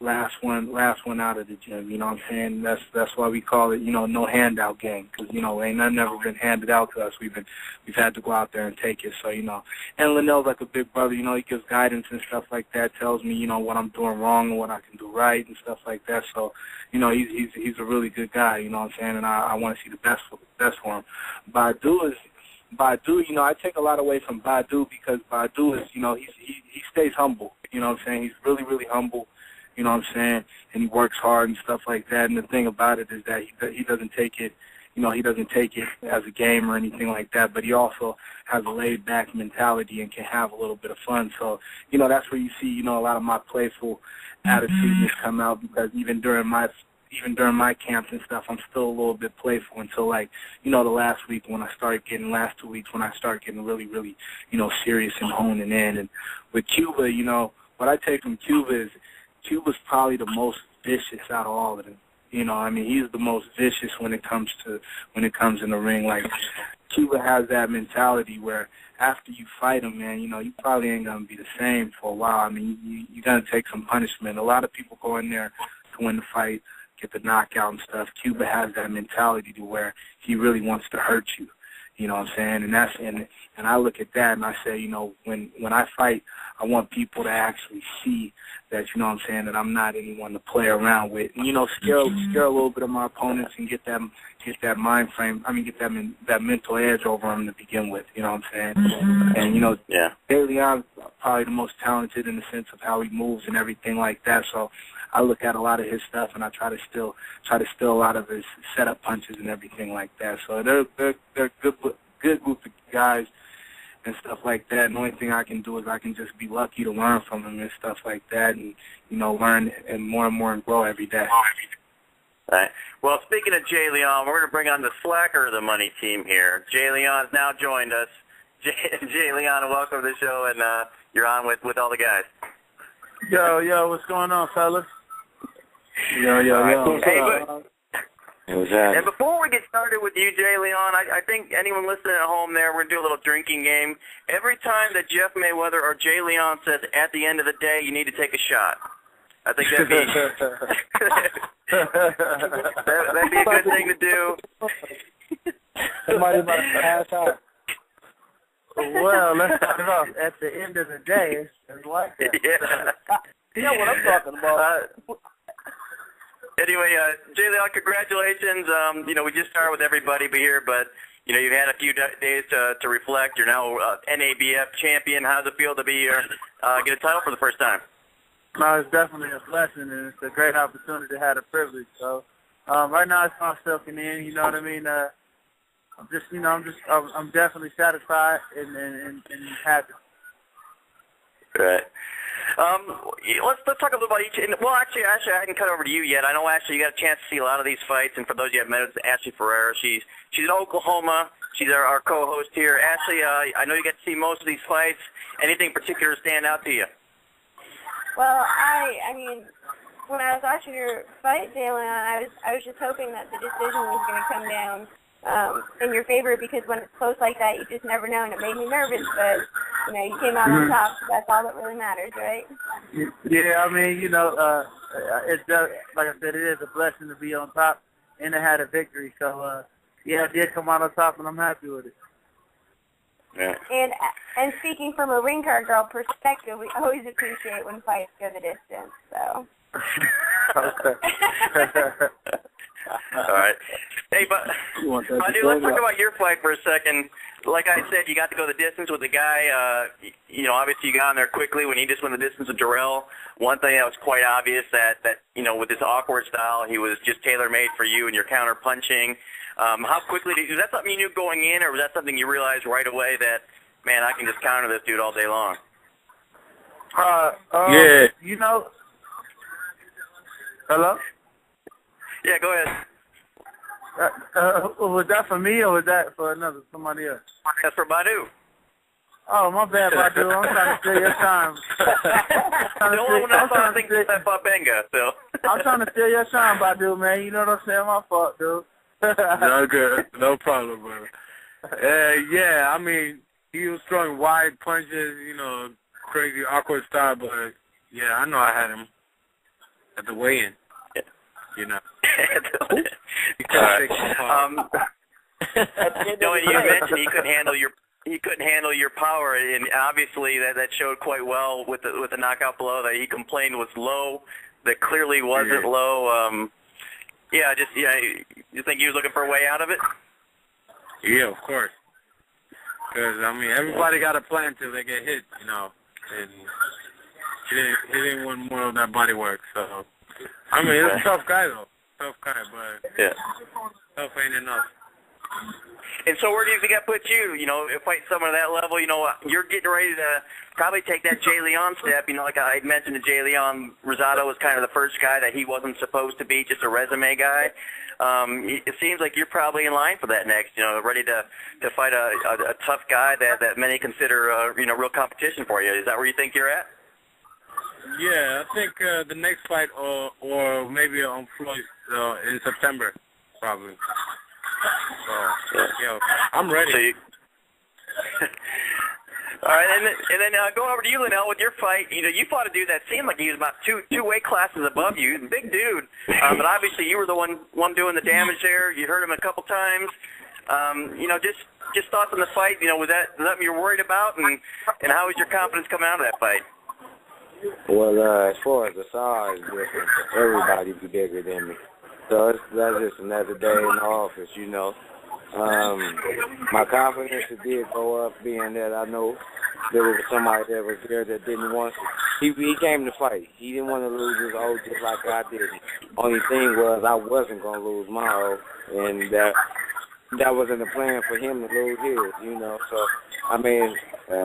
last one out of the gym. You know what I'm saying? That's why we call it, no handout game, because ain't nothing ever been handed out to us. We've had to go out there and take it. So and Lanell's like a big brother. He gives guidance and stuff like that. Tells me what I'm doing wrong and what I can do right and stuff like that. So he's a really good guy. You know what I'm saying? And I want to see the best for him. Badou, I take a lot away from Badou, because Badou is, he stays humble. You know what I'm saying? He's really, really humble. You know what I'm saying? And he works hard and stuff like that. And the thing about it is that he doesn't take it, he doesn't take it as a game or anything like that. But he also has a laid-back mentality and can have a little bit of fun. So, that's where you see, a lot of my playful attitude come out, because even during my camps and stuff, I'm still a little bit playful until, like, the last 2 weeks when I started getting really, really, serious and honing in. And with Cuba, what I take from Cuba is Cuba's probably the most vicious out of all of them. I mean, he's the most vicious when it comes in the ring. Like, Cuba has that mentality where after you fight him, man, you probably ain't gonna be the same for a while. I mean, you're gonna take some punishment. A lot of people go in there to win the fight, get the knockout and stuff. Cuba has that mentality to where he really wants to hurt you. You know what I'm saying? And I look at that and I say, when I fight, I want people to actually see that, what I'm saying, that I'm not anyone to play around with. And, scare a little bit of my opponents and get that mind frame. I mean, get that mental edge over them to begin with. You know what I'm saying? And De Leon's probably the most talented in the sense of how he moves and everything like that. So I look at a lot of his stuff and I try to steal a lot of his setup punches and everything like that. So they're good group of guys and stuff like that. And the only thing I can do is I can just be lucky to learn from them and stuff like that, and learn and more and grow every day. All right. Well, speaking of Jay Leon, we're going to bring on the slacker of the money team here. Jay Leon's now joined us. Jay Leon, welcome to the show, and you're on with all the guys. Yo, what's going on, fellas? Yo. Hey, and before we get started with you, Jay Leon, I think anyone listening at home there, we're going to do a little drinking game. Every time that Jeff Mayweather or Jay Leon says, at the end of the day, you need to take a shot. I think that'd be a good thing to do. Somebody about to pass out. Well, let's start it off. At the end of the day, it's like that. Yeah. You know what I'm talking about. Anyway, Jay Leon, congratulations. We just started with everybody here, but you've had a few days to reflect. You're now NABF champion. How does it feel to be get a title for the first time? No, it's definitely a blessing, and it's a great opportunity to have the privilege. So right now it's all soaking in. You know what I mean? I'm definitely satisfied and happy. Right. Let's talk a little about each. Well, actually, I hadn't cut over to you yet. I know, Ashley, you got a chance to see a lot of these fights, and for those you haven't met, it's Ashley Ferrara. She's in Oklahoma. She's our co-host here. Ashley, I know you get to see most of these fights. Anything particular stand out to you? Well, I mean, when I was watching your fight, Jalen, I was just hoping that the decision was going to come down in your favor, because when it's close like that, you just never know, and it made me nervous. But you came out on top, so that's all that really matters, right? Yeah, I mean, it's like I said, it is a blessing to be on top and to have a victory. So yeah, I did come out on top, and I'm happy with it. Yeah. And speaking from a ring card girl perspective, we always appreciate when fights go the distance. So. All right. Hey, Badou, let's talk about your fight for a second. Like I said, you got to go the distance with the guy. Obviously you got on there quickly when he just went the distance with Jarrell. One thing that was quite obvious that with his awkward style, he was just tailor-made for you and your counter punching. How quickly was that something you knew going in, or was that something you realized right away that, man, I can just counter this dude all day long? Yeah. Hello? Yeah, go ahead. Was that for me or was that for somebody else? That's for Badou. Oh, my bad, Badou. I'm trying to steal your time. The only one else I think is that Benga, so. I'm trying to steal your time, Badou, man. You know what I'm saying? My fault, dude. No good. No problem, brother. Yeah, I mean, he was throwing wide punches, crazy, awkward style, but, yeah, I know I had him at the weigh-in. You mentioned he couldn't handle your power, and obviously that showed quite well with the knockout blow that he complained was low, that clearly wasn't low. You think he was looking for a way out of it? Yeah, of course. Because everybody got a plan till they get hit, and he didn't want more of that body work, so. He's a tough guy, though. Tough guy, but tough ain't enough. And so where do you think that puts you? Fight someone at that level, you're getting ready to probably take that Jay Leon step. Like I mentioned to Jay Leon, Rosado was kind of the first guy that he wasn't supposed to be, just a resume guy. It seems like you're probably in line for that next, ready to fight a tough guy that many consider, real competition for you. Is that where you think you're at? Yeah, I think the next fight or maybe on Floyd in September, probably. So, I'm ready. All right, and then going over to you, Lanell, with your fight, you fought a dude that seemed like he was about two weight classes above you. He's a big dude, but obviously you were the one doing the damage there. You hurt him a couple times. Just thoughts on the fight. Was that something you're worried about, and how was your confidence coming out of that fight? Well, as far as the size difference, everybody be bigger than me. So that's just another day in the office, My confidence did go up, being that I know there was somebody that was there that didn't want to. He came to fight. He didn't want to lose his oath just like I did. Only thing was I wasn't going to lose my oath, and that wasn't the plan for him to lose his, So,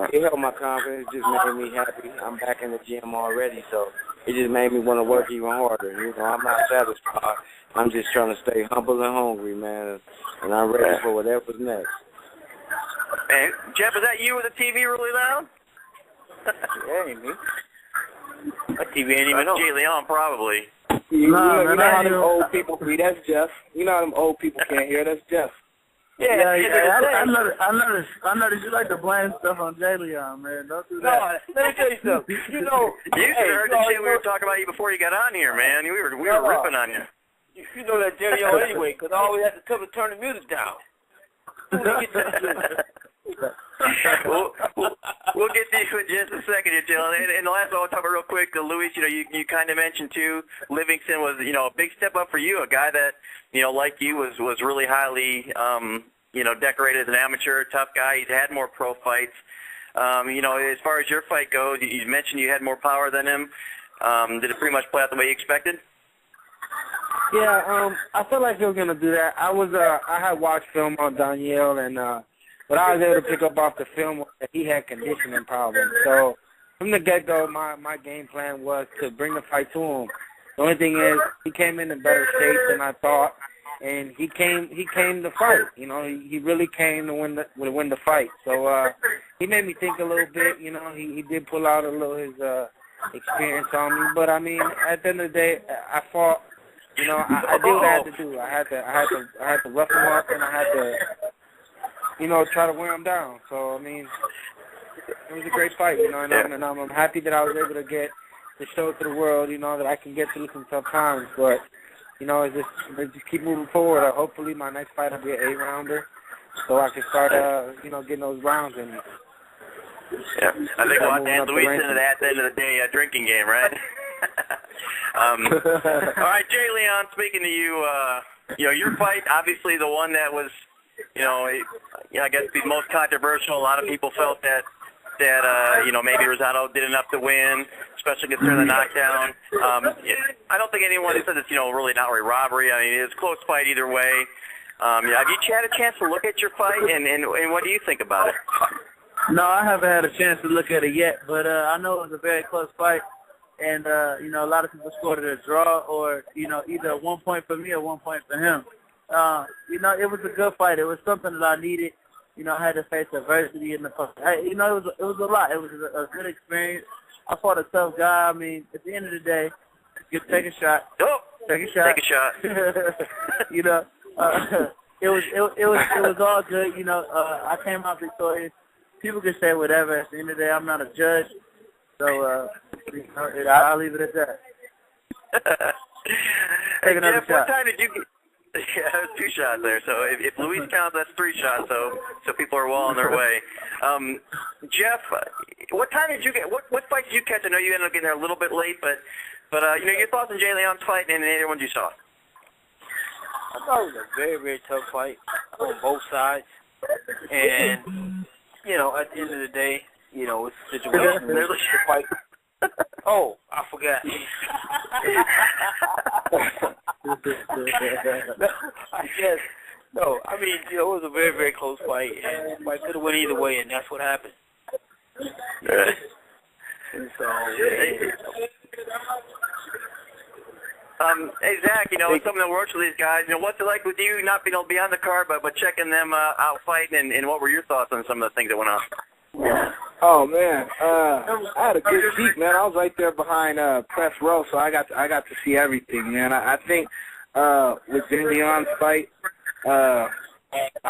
it helped my confidence. It just made me happy. I'm back in the gym already, so it just made me want to work even harder. I'm not satisfied. I'm just trying to stay humble and hungry, man, and I'm ready for whatever's next. Hey, Jeff, is that you with the TV really loud? Yeah, ain't me. That TV ain't even on. Jay Leon, probably. You know how them old people be. That's Jeff. You know how them old people can't hear. That's Jeff. Yeah. I noticed you like to blame stuff on Jay Leon, man. Don't do that. No, let me tell you something. You should have heard the shit we were talking about you before you got on here, man. We were ripping on you. You know that Jay Leon anyway, because I always had to tell him to turn the music down. We'll get to you in just a second here, Jill. And the last one I'll talk about real quick, Luis, you kind of mentioned too, Livingston was, a big step up for you, a guy that, like you was really highly, decorated as an amateur, tough guy. He's had more pro fights. As far as your fight goes, you mentioned you had more power than him. Did it pretty much play out the way you expected? Yeah, I felt like he was gonna do that. I had watched film on Daniel, and what I was able to pick up off the film was that he had conditioning problems. So from the get-go, my game plan was to bring the fight to him. The only thing is, he came in better shape than I thought, and he came to fight. You know, he really came to win the fight. So he made me think a little bit. You know, he did pull out a little his experience on me, but I mean, at the end of the day, I fought. You know, I did what I had to do. I had to rough him up, and I had to, you know, try to wear him down. So I mean, it was a great fight. You know, and I'm happy that I was able to show to the world. You know, that I can get through some tough times. But you know, let's just keep moving forward. Hopefully, my next fight will be an 8-rounder, so I can start, you know, getting those rounds in me. Yeah, I think we'll have to end Luis into that at the end of the day, grinking game, right? All right, Jay Leon, speaking to you, you know, your fight, obviously the one that was, you know, I guess the most controversial. A lot of people felt that you know, maybe Rosado did enough to win, especially considering the knockdown. I don't think anyone said it's, you know, really an outright robbery. I mean, it was a close fight either way. Have you had a chance to look at your fight, and what do you think about it? No, I haven't had a chance to look at it yet, but I know it was a very close fight. And, you know, a lot of people scored it a draw or, you know, either 1 point for me or 1 point for him. You know, it was a good fight. It was something that I needed. You know, I had to face adversity in the fight. You know, it was a lot. It was a good experience. I fought a tough guy. I mean, at the end of the day, you take a shot. Oh, take a shot. Take a shot. You know, it was all good. You know, I came out victorious. People can say whatever. At the end of the day, I'm not a judge. So, I'll leave it at that. Take another Jeff, shot. What time did you get? Yeah, there's 2 shots there. So if Luis counts, that's 3 shots. So people are well on their way. Jeff, what time did you get? What fight did you catch? I know you ended up getting there a little bit late, but you know, your thoughts on Jay Leon's fight and the other ones you saw. I thought it was a very, very tough fight on both sides. And, you know, at the end of the day, you know, it's a situation where the fight. Oh, I forgot. I guess. No, I mean, you know, it was a very, very close fight. And the fight could have went either way, and that's what happened. Yeah. And so, hey, Zach, you know, it's something that works for these guys. You know, what's it like with you not being able to be on the card, but checking them out fighting, and what were your thoughts on some of the things that went on? Oh man, I had a good seat, man. I was right there behind press row, so I got to see everything, man. I think with Jay Leon's fight, I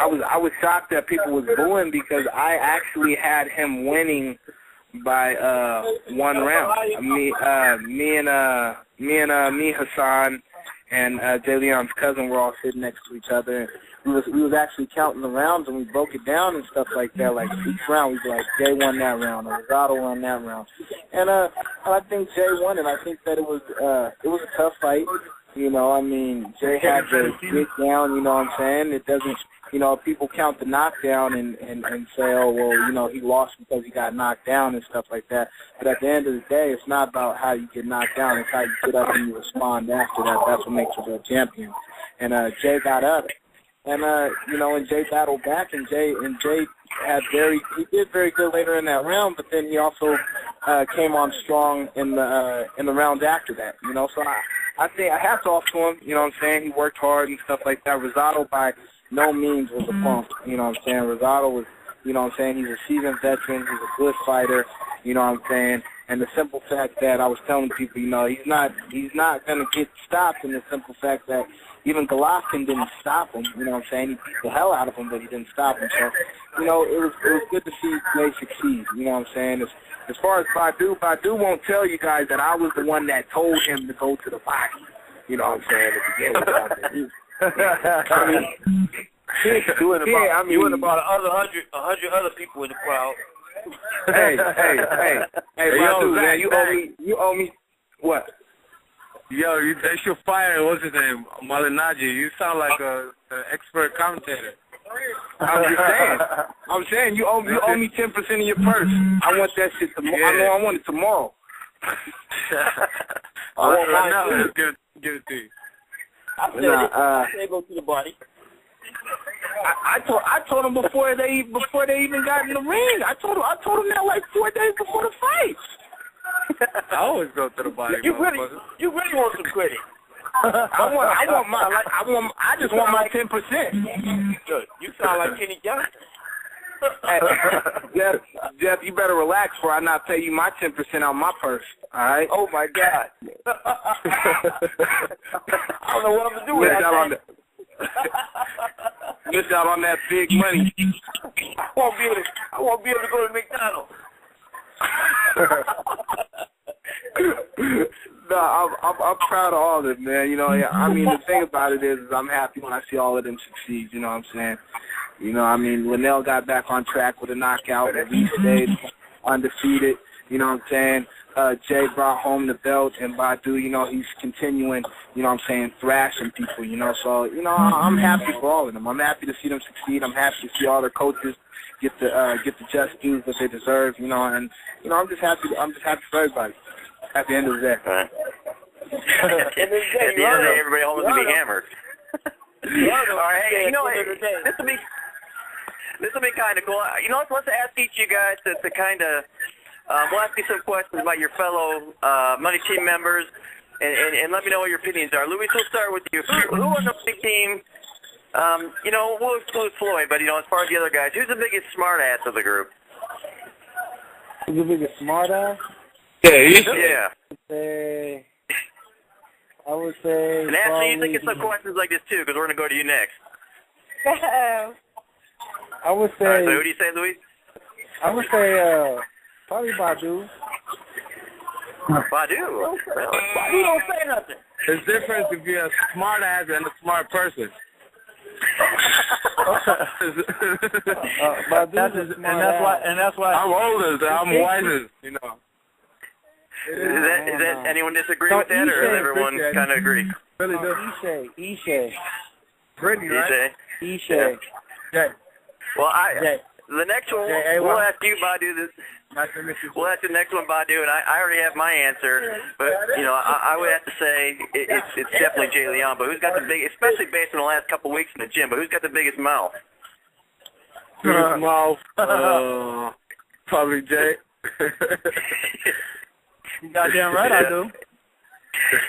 was shocked that people was booing because I actually had him winning by 1 round. Me and Hassan and Jay Leon's cousin were all sitting next to each other. And we was actually counting the rounds, and we broke it down and stuff like that. Like each round, we was like, Jay won that round, or Rosado won that round. And I think Jay won it. I think that it was a tough fight. You know, I mean, Jay had to get down. You know what I'm saying? It doesn't. You know, people count the knockdown and say, oh, well, you know, he lost because he got knocked down and stuff like that. But at the end of the day, it's not about how you get knocked down. It's how you get up and you respond after that. That's what makes you a champion. And Jay got up. And, you know, and Jay battled back, and Jay he did very good later in that round, but then he also came on strong in the rounds after that, you know. So I think I hats off to him, you know what I'm saying? He worked hard and stuff like that. Rosado by no means was a punk, you know what I'm saying? Rosado was, you know what I'm saying, he's a seasoned veteran, he's a good fighter, you know what I'm saying? And the simple fact that I was telling people, you know, he's not going to get stopped, in the simple fact that even Golovkin didn't stop him, you know what I'm saying? He beat the hell out of him, but he didn't stop him. So, you know, it was good to see Jay succeed, you know what I'm saying? As far as Badou won't tell you guys that I was the one that told him to go to the body, you know what I'm saying, at the beginning. you and about 100 other people in the crowd. Hey, Badou, man, you owe me what? Yo, that's your fire, what's his name? Malinaji. You sound like an expert commentator. I'm saying you owe me 10% of your purse. I want that shit tomorrow. I know I want it tomorrow. Lanell, give it to you. I said go to the body. I told him before they even got in the ring. I told him that like 4 days before the fight. I always go to the body. You really want some credit. I just want my 10%. Good. You sound like Kenny Johnson. Hey, Jeff, you better relax before I not pay you my 10% out my purse. All right? Oh my God. I don't know what I'm gonna do with that. Miss out on that big money. I won't be able to go to McDonald's. No, I'm proud of all of it, man. You know, I mean, the thing about it is I'm happy when I see all of them succeed. You know what I'm saying? You know, I mean, Lanell got back on track with a knockout. He stayed undefeated. You know what I'm saying? Jay brought home the belt, and Badou, you know, he's continuing, you know what I'm saying, thrashing people, you know. So, you know, I'm happy for all of them. I'm happy to see them succeed. I'm happy to see all their coaches get the just dues that they deserve, you know. And, you know, I'm just happy for everybody at the end of the day. At the end of the day, everybody always going to be hammered. All right, hey, you know, this will be kind of cool. You know, let's ask each of you guys to kind of, we'll ask you some questions about your fellow money team members, and let me know what your opinions are. Luis, we'll start with you. Who on the big team, you know, we'll exclude Floyd, but, you know, as far as the other guys, who's the biggest smart ass of the group? Who's the biggest smart ass? Yeah. I would say and actually, you think it's some questions like this, too, because we're going to go to you next. I would say... All right, so who do you say, Luis? I would say, probably Badou. Badou? Badou don't say nothing. There's difference if you're a smart ass and a smart person. That's why I'm older, so I'm wiser, you know. Is that anyone disagree with that, or does everyone kind of agree? Ishe. Brittany, right? Ishe. Jay. Well, the next one, we'll ask you, Badou, this. We'll ask the next one, Badou, and I already have my answer, but, you know, I would have to say it's definitely Jay Leon, but who's got the biggest, especially based on the last couple of weeks in the gym, but who's got the biggest mouth? Biggest mouth? Probably Jay. You goddamn right I do.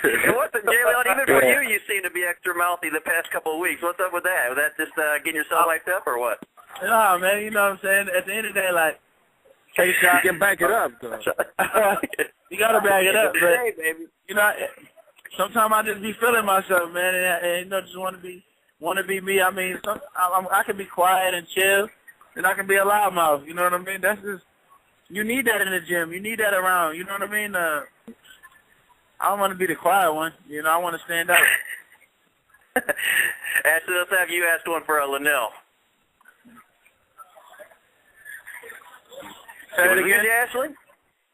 And what's the, Jay Leon, even for you seem to be extra mouthy the past couple of weeks. What's up with that? Was that just getting yourself hyped up, or what? Nah, man, you know what I'm saying? At the end of the day, like, you can back it up, though. You gotta back it up, but you know, sometimes I just be feeling myself, man, and you know, just want to be me. I mean, I can be quiet and chill, and I can be a loudmouth. You know what I mean? That's just, you need that in the gym. You need that around. You know what I mean? I don't want to be the quiet one. You know, I want to stand out. Ashley, let's have you ask one for Lanell. Say it again, Ashley?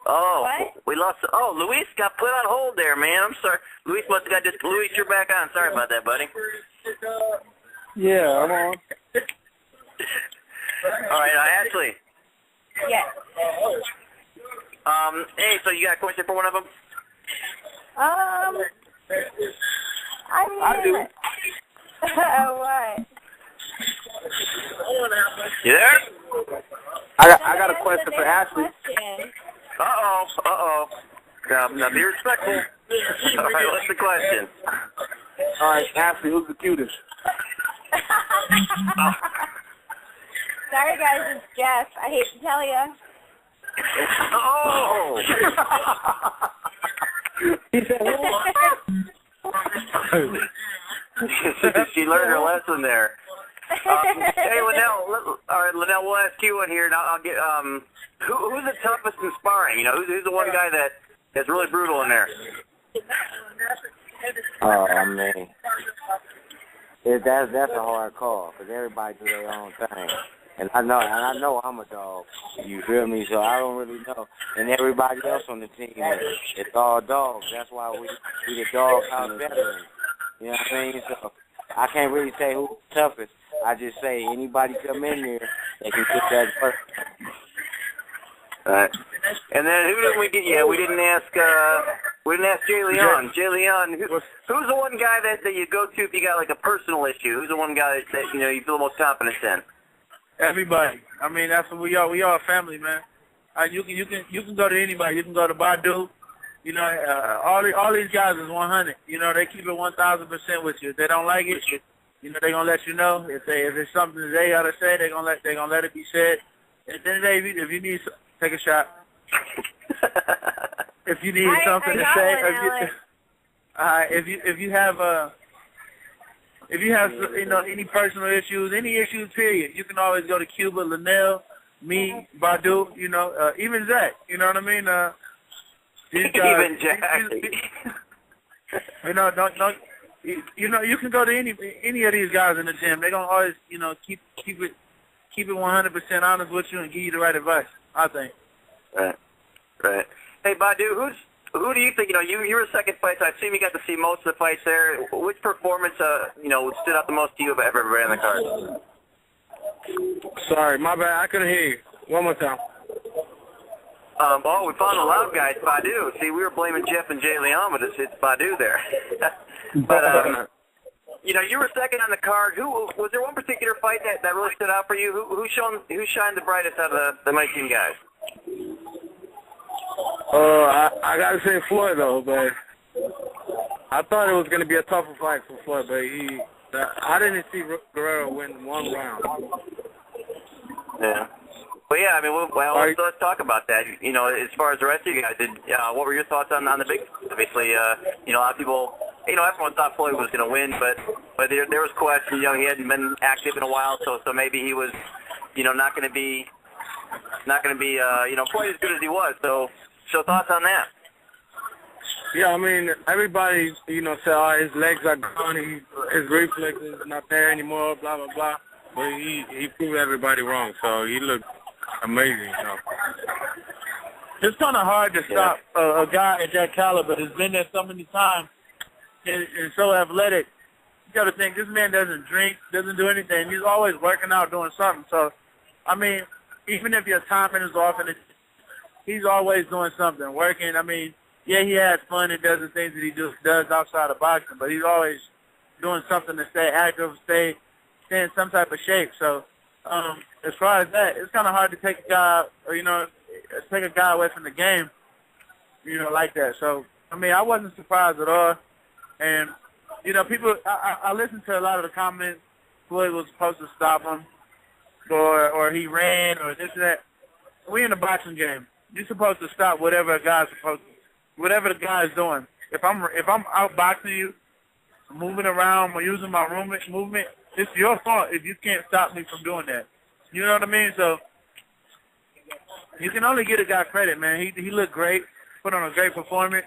Oh, what? We lost. Oh, Luis got put on hold there, man. I'm sorry. Luis must have got this. Luis, you're back on. Sorry about that, buddy. Yeah, I'm on. All right, Ashley. Yes. Hey, so you got a question for one of them? I mean, I do. what? You there? I got a question for Ashley. Uh-oh. Now be respectful. All right, what's the question? All right, Ashley, who's the cutest? Sorry, guys, it's Jeff. I hate to tell you. Oh! She learned her lesson there. Hey, Lanell. All right, Lanell, we'll ask you one here, and I'll get who's the toughest in sparring? You know, who's the one guy that's really brutal in there? Oh, man. That's a hard call, because everybody do their own thing. And I know I'm a dog. You feel me? So I don't really know. And everybody else on the team, it's all dogs. That's why we the doghouse veterans. You know what I mean? So I can't really say who's the toughest. I just say anybody come in here, they can get that first. All right. And then who did we get? Yeah, we didn't ask We didn't ask Jay Leon. Jay Leon, who's the one guy that you go to if you got like a personal issue? Who's the one guy that you feel the most confidence in? Everybody. I mean, that's what we are. We are a family, man. You can go to anybody. You can go to Badou. All these guys is 100. They keep it 1,000% with you. If they don't like it, they gonna let you know. If it's something that they gotta say, they gonna let it be said. At the end of the day, if you need, take a shot. If you need something to say, if you have any personal issues, any issues, period, you can always go to Cuba, Lanell, me, Badou, even Zach. You know what I mean? These guys, even Jack. You can go to any of these guys in the gym. They're gonna always, keep it 100% honest with you and give you the right advice, I think. Right. Hey, Badou, who do you think, you were second fight, so I assume you got to see most of the fights there. Which performance, stood out the most to you of ever ran the card? Sorry, my bad. I couldn't hear you. One more time. We found the loud guy. It's Badou. See, we were blaming Jeff and Jay Leon, but it's Badou there. But, you were second on the card. Was there one particular fight that really stood out for you? Who shined the brightest out of the Mighty Team guys? I gotta say Floyd though, but I thought it was gonna be a tougher fight for Floyd, but I didn't see Guerrero win one round. Yeah. Well, yeah. I mean, let's talk about that. As far as the rest of you guys, what were your thoughts on the big? Obviously, a lot of people, everyone thought Floyd was going to win, but there was questions. He hadn't been active in a while, so maybe he was, not going to be quite as good as he was. So thoughts on that? Yeah, I mean, everybody, said, his legs are gone, his reflexes are not there anymore, blah, blah, blah. But he proved everybody wrong, so he looked amazing. It's kind of hard to stop a guy at that caliber that's been there so many times and so athletic. You got to think, this man doesn't drink, doesn't do anything. He's always working out, doing something. So, I mean, even if your timing is off, he's always doing something, working. I mean, yeah, he has fun and does the things that he does outside of boxing, but he's always doing something to stay active, stay in some type of shape. So, as far as that, it's kind of hard to take a guy away from the game, like that. So, I mean, I wasn't surprised at all. And, people, I listened to a lot of the comments. Floyd was supposed to stop him, or he ran, or this and that. We in a boxing game. You're supposed to stop whatever the guy is doing. If I'm outboxing you, moving around, or using my movement, it's your fault if you can't stop me from doing that. You know what I mean? So you can only get a guy credit, man. He looked great, put on a great performance,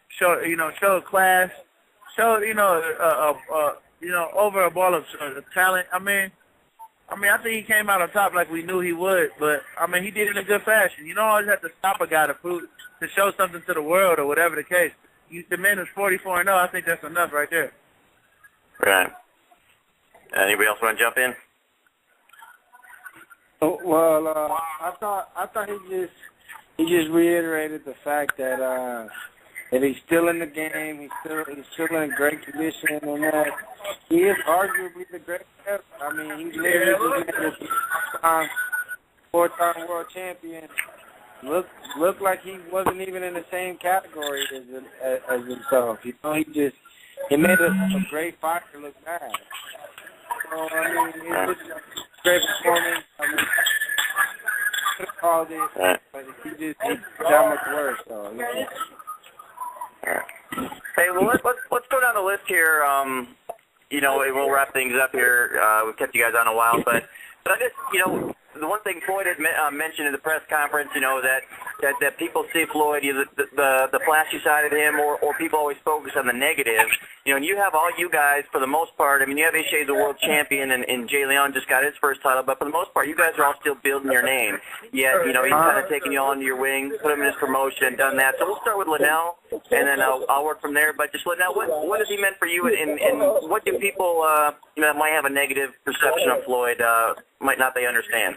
showed class, showed over a ball of talent. I mean, I think he came out on top like we knew he would, but I mean, he did it in a good fashion. You don't always have to stop a guy to show something to the world or whatever the case. The man is 44-0. I think that's enough right there. Right. Anybody else want to jump in? Well, I thought he just reiterated the fact that he's still in the game, he's still in great condition, and that he is arguably the greatest. I mean, he's literally a four-time world champion. Looked like he wasn't even in the same category as himself. He made a great fighter look bad. So, I mean, it was a great performance. I mean, could have called it, but he did that much worse. So, Hey, well, let's go down the list here. We'll wrap things up here. We've kept you guys on a while, but I just, the one thing Floyd had mentioned in the press conference, that people see Floyd, the flashy side of him, or people always focus on the negative. And you have all you guys, for the most part, I mean, you have Ishay's a world champion, and Jay Leon just got his first title, but for the most part, you guys are all still building your name. Yet, he's kind of taken you all under your wing, put him in his promotion, and done that. So we'll start with Lanell, and then I'll work from there. But just Lanell, what has he meant for you, and what do people that might have a negative perception of Floyd might not they understand?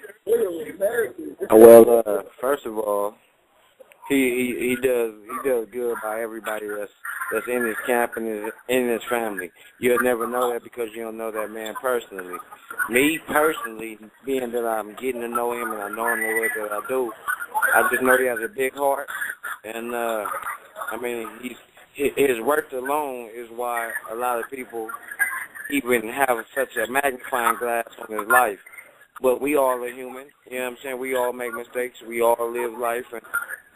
Well, first of all, he does good by everybody that's in his camp and in his family. You'll never know that because you don't know that man personally. Me personally, being that I'm getting to know him and I know him the way that I do, I just know he has a big heart, and I mean his work alone is why a lot of people even have such a magnifying glass on his life. But we all are human, you know what I'm saying? We all make mistakes. We all live life and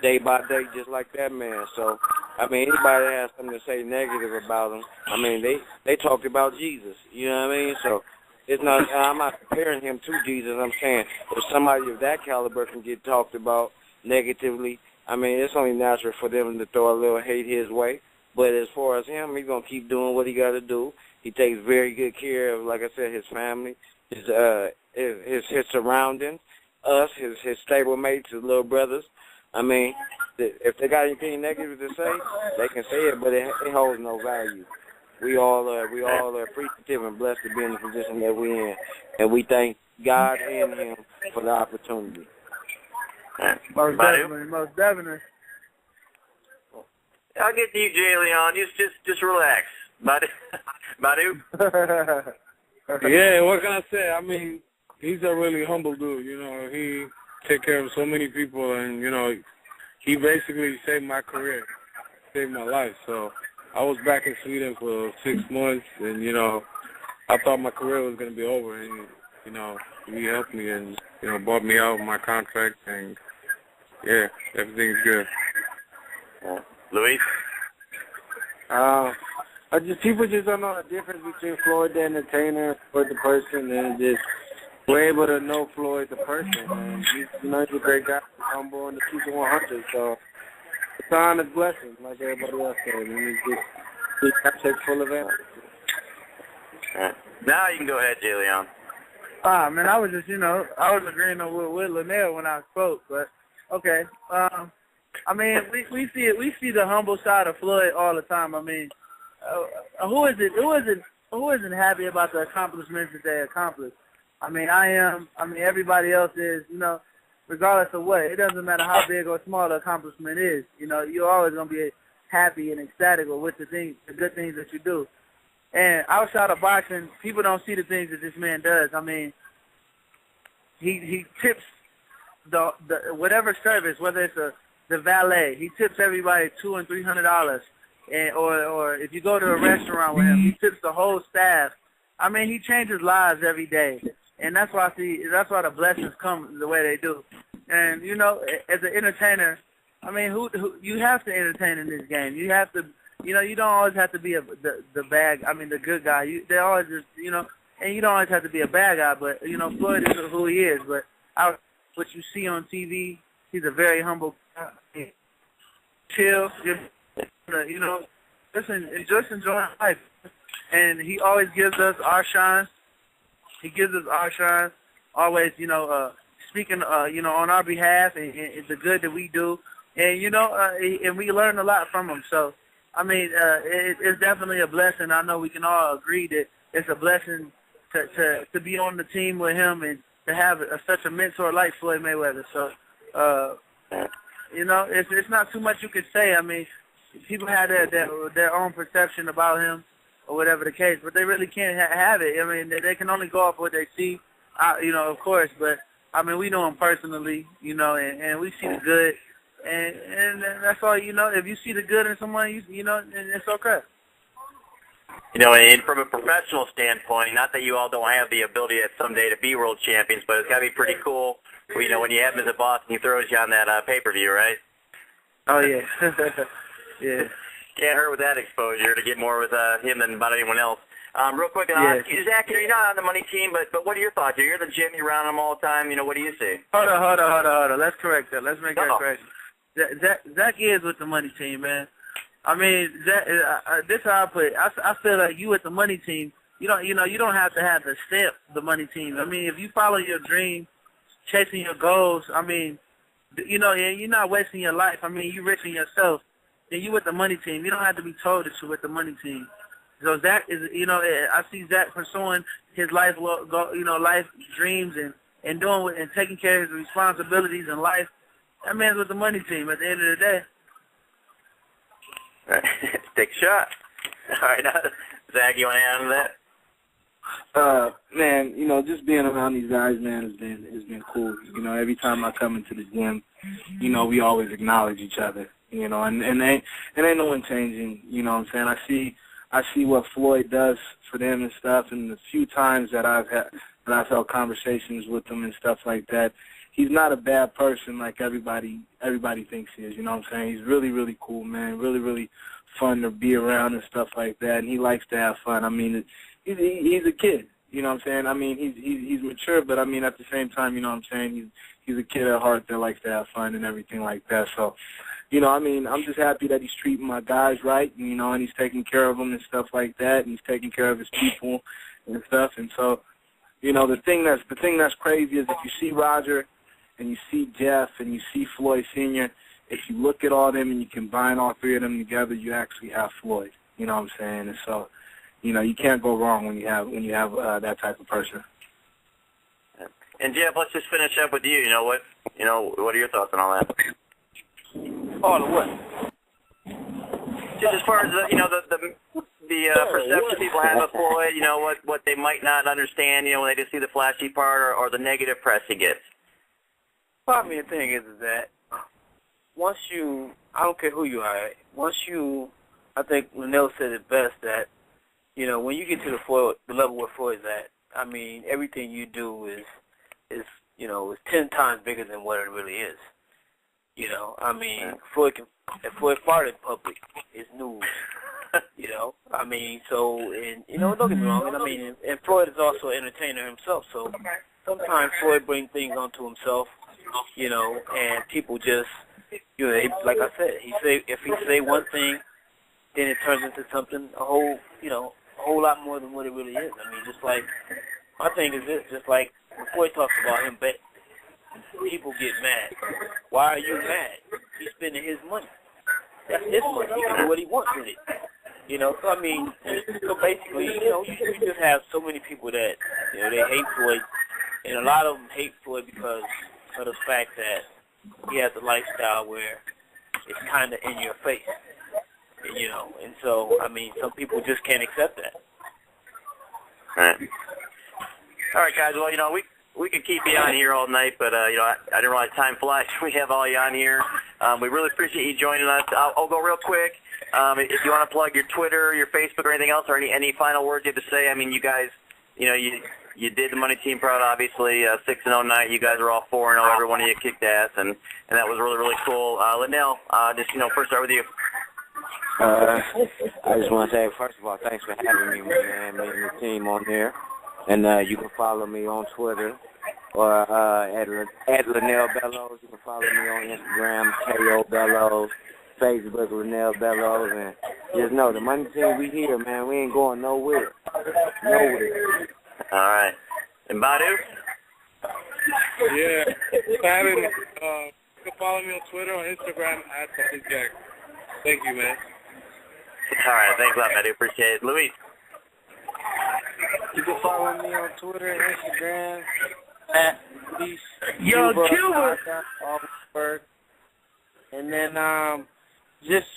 day by day just like that man. So, I mean, anybody that has something to say negative about him, I mean, they talked about Jesus, you know what I mean? So, it's not, I'm not comparing him to Jesus. I'm saying if somebody of that caliber can get talked about negatively, I mean, it's only natural for them to throw a little hate his way. But as far as him, he's going to keep doing what he got to do. He takes very good care of, like I said, his family, his surroundings, us, his stable mates, his little brothers. I mean, if they got anything negative to say, they can say it, but it holds no value. We all are appreciative and blessed to be in the position that we're in, and we thank God and him for the opportunity. Most definitely. I'll get to you, Jay Leon. Just relax. Badou? Yeah, what can I say? I mean, he's a really humble dude, you know. He take care of so many people, and, you know, he basically saved my career, saved my life. So I was back in Sweden for 6 months, and, you know, I thought my career was going to be over, and, you know, he helped me and, you know, bought me out of my contract, and, yeah, everything's good. Luis? People just don't know the difference between Floyd the entertainer and Floyd the person, and just we're able to know Floyd the person. And he's a great guy, humble, and to keep it 100. So it's an honest blessing, like everybody else said. And he's just full of it. Now you can go ahead, Jay Leon. Man, I was just, I was agreeing with Lanell when I spoke, but okay. I mean, we see the humble side of Floyd all the time. I mean, who isn't happy about the accomplishments that they accomplished? I mean, I am. I mean, everybody else is. Regardless of what, it doesn't matter how big or small the accomplishment is. You're always gonna be happy and ecstatic with the good things that you do. And outside of boxing, people don't see the things that this man does. I mean, he tips the whatever service, whether it's the valet, he tips everybody $200 and $300. Or if you go to a restaurant with him, he tips the whole staff. I mean, he changes lives every day, and that's why the blessings come the way they do. And as an entertainer, I mean, who you have to entertain in this game. You have to, you don't always have to be the good guy. They always just, and you don't always have to be a bad guy. But Floyd is who he is. But what you see on TV, he's a very humble guy. Chill. Just enjoying life. And he always gives us our shine. He gives us our shine. Always, speaking, on our behalf and the good that we do. And, and we learn a lot from him. So, I mean, it's definitely a blessing. I know we can all agree that it's a blessing to be on the team with him and to have such a mentor like Floyd Mayweather. So, it's not too much you could say. I mean, people have their own perception about him or whatever the case, but they really can't have it. I mean, they can only go off what they see, of course. But, I mean, we know him personally, and we see the good. And that's all, if you see the good in someone, and it's okay. And from a professional standpoint, not that you all don't have the ability at someday to be world champions, but it's got to be pretty cool, when you have him as a boss and he throws you on that pay-per-view, right? Oh, yeah. Yeah. Can't hurt with that exposure to get more with him than about anyone else. Real quick, Zach, you're not on the money team, but what are your thoughts? You're the gym, you're around him all the time. What do you see? Hold on. Let's correct that. Let's make that correction. Zach is with the money team, man. I mean, this is how I put it. I feel like you with the money team, you don't have to stamp the money team. I mean, if you follow your dream, chasing your goals, I mean, you're not wasting your life. I mean, you're rich in yourself. Then you with the money team. You don't have to be told that you're with the money team. So Zach is, I see Zach pursuing his life dreams and doing and taking care of his responsibilities in life. That man's with the money team at the end of the day. All right. Take a shot. All right, now, Zach, you want to add on to that? Man, you know, just being around these guys, man, has been cool. You know, every time I come into the gym, you know, we always acknowledge each other. You know, and ain't no one changing. You know what I'm saying? I see what Floyd does for them and stuff, and the few times that I've held conversations with him and stuff like that, he's not a bad person like everybody thinks he is. You know what I'm saying? He's really, really cool, man. Really, really fun to be around and stuff like that, and he likes to have fun. I mean, he's a kid. You know what I'm saying? I mean, he's mature, but I mean, at the same time, you know what I'm saying? He's a kid at heart that likes to have fun and everything like that. So, you know, I mean, I'm just happy that he's treating my guys right, you know, and he's taking care of them and stuff like that, and he's taking care of his people and stuff. And so, you know, the thing that's crazy is if you see Roger and you see Jeff and you see Floyd Sr., if you look at all them and you combine all three of them together, you actually have Floyd. You know what I'm saying? And so, you know, you can't go wrong when you have that type of person. And Jeff, let's just finish up with you. You know what are your thoughts on all that? All of what? Just as far as the perception people have of Floyd, you know, what they might not understand, you know, when they just see the flashy part or the negative press he gets. Well, I mean, the thing is that once you, I don't care who you are, I think Lanell said it best that, you know, when you get to the level where Floyd's at, I mean, everything you do is 10 times bigger than what it really is. You know, I mean, Floyd farted in public is news. You know, I mean, so, and, you know, don't get me wrong, and I mean, and Floyd is also an entertainer himself, so sometimes Floyd brings things onto himself, you know, and people just, you know, like I said, if he say one thing, then it turns into something a whole lot more than what it really is. I mean, just like, my thing is this, just like when Floyd talks about him, but people get mad. Why are you mad? He's spending his money. That's his money. He can do what he wants with it. You know, so I mean, so basically, you know, you just have so many people that, you know, they hate Floyd, and a lot of them hate Floyd because of the fact that he has a lifestyle where it's kind of in your face, you know, and so, I mean, some people just can't accept that. All right, guys, well, you know, we could keep you on here all night, but, you know, I didn't realize time flies. We have all you on here. We really appreciate you joining us. I'll go real quick. If you want to plug your Twitter, your Facebook, or anything else, or any final words you have to say. I mean, you guys, you know, you did the Money Team proud, obviously, 6-0 night. You guys are all 4-0. Every one of you kicked ass, and that was really, really cool. Lanell, just, you know, first start with you. I just want to say, first of all, thanks for having me, man, making the team on there. And you can follow me on Twitter or at Lanell Bellows. You can follow me on Instagram, KO Bellows, Facebook, Lanell Bellows. And just know, the Money Team, we here, man. We ain't going nowhere. Nowhere. All right. And Badou? Yeah. You can follow me on Twitter or Instagram at Jack. Thank you, man. All right. Thanks a lot, Badou. Appreciate it. Luis? You can follow me on Twitter and Instagram at Luis Yo, Cuba. And then just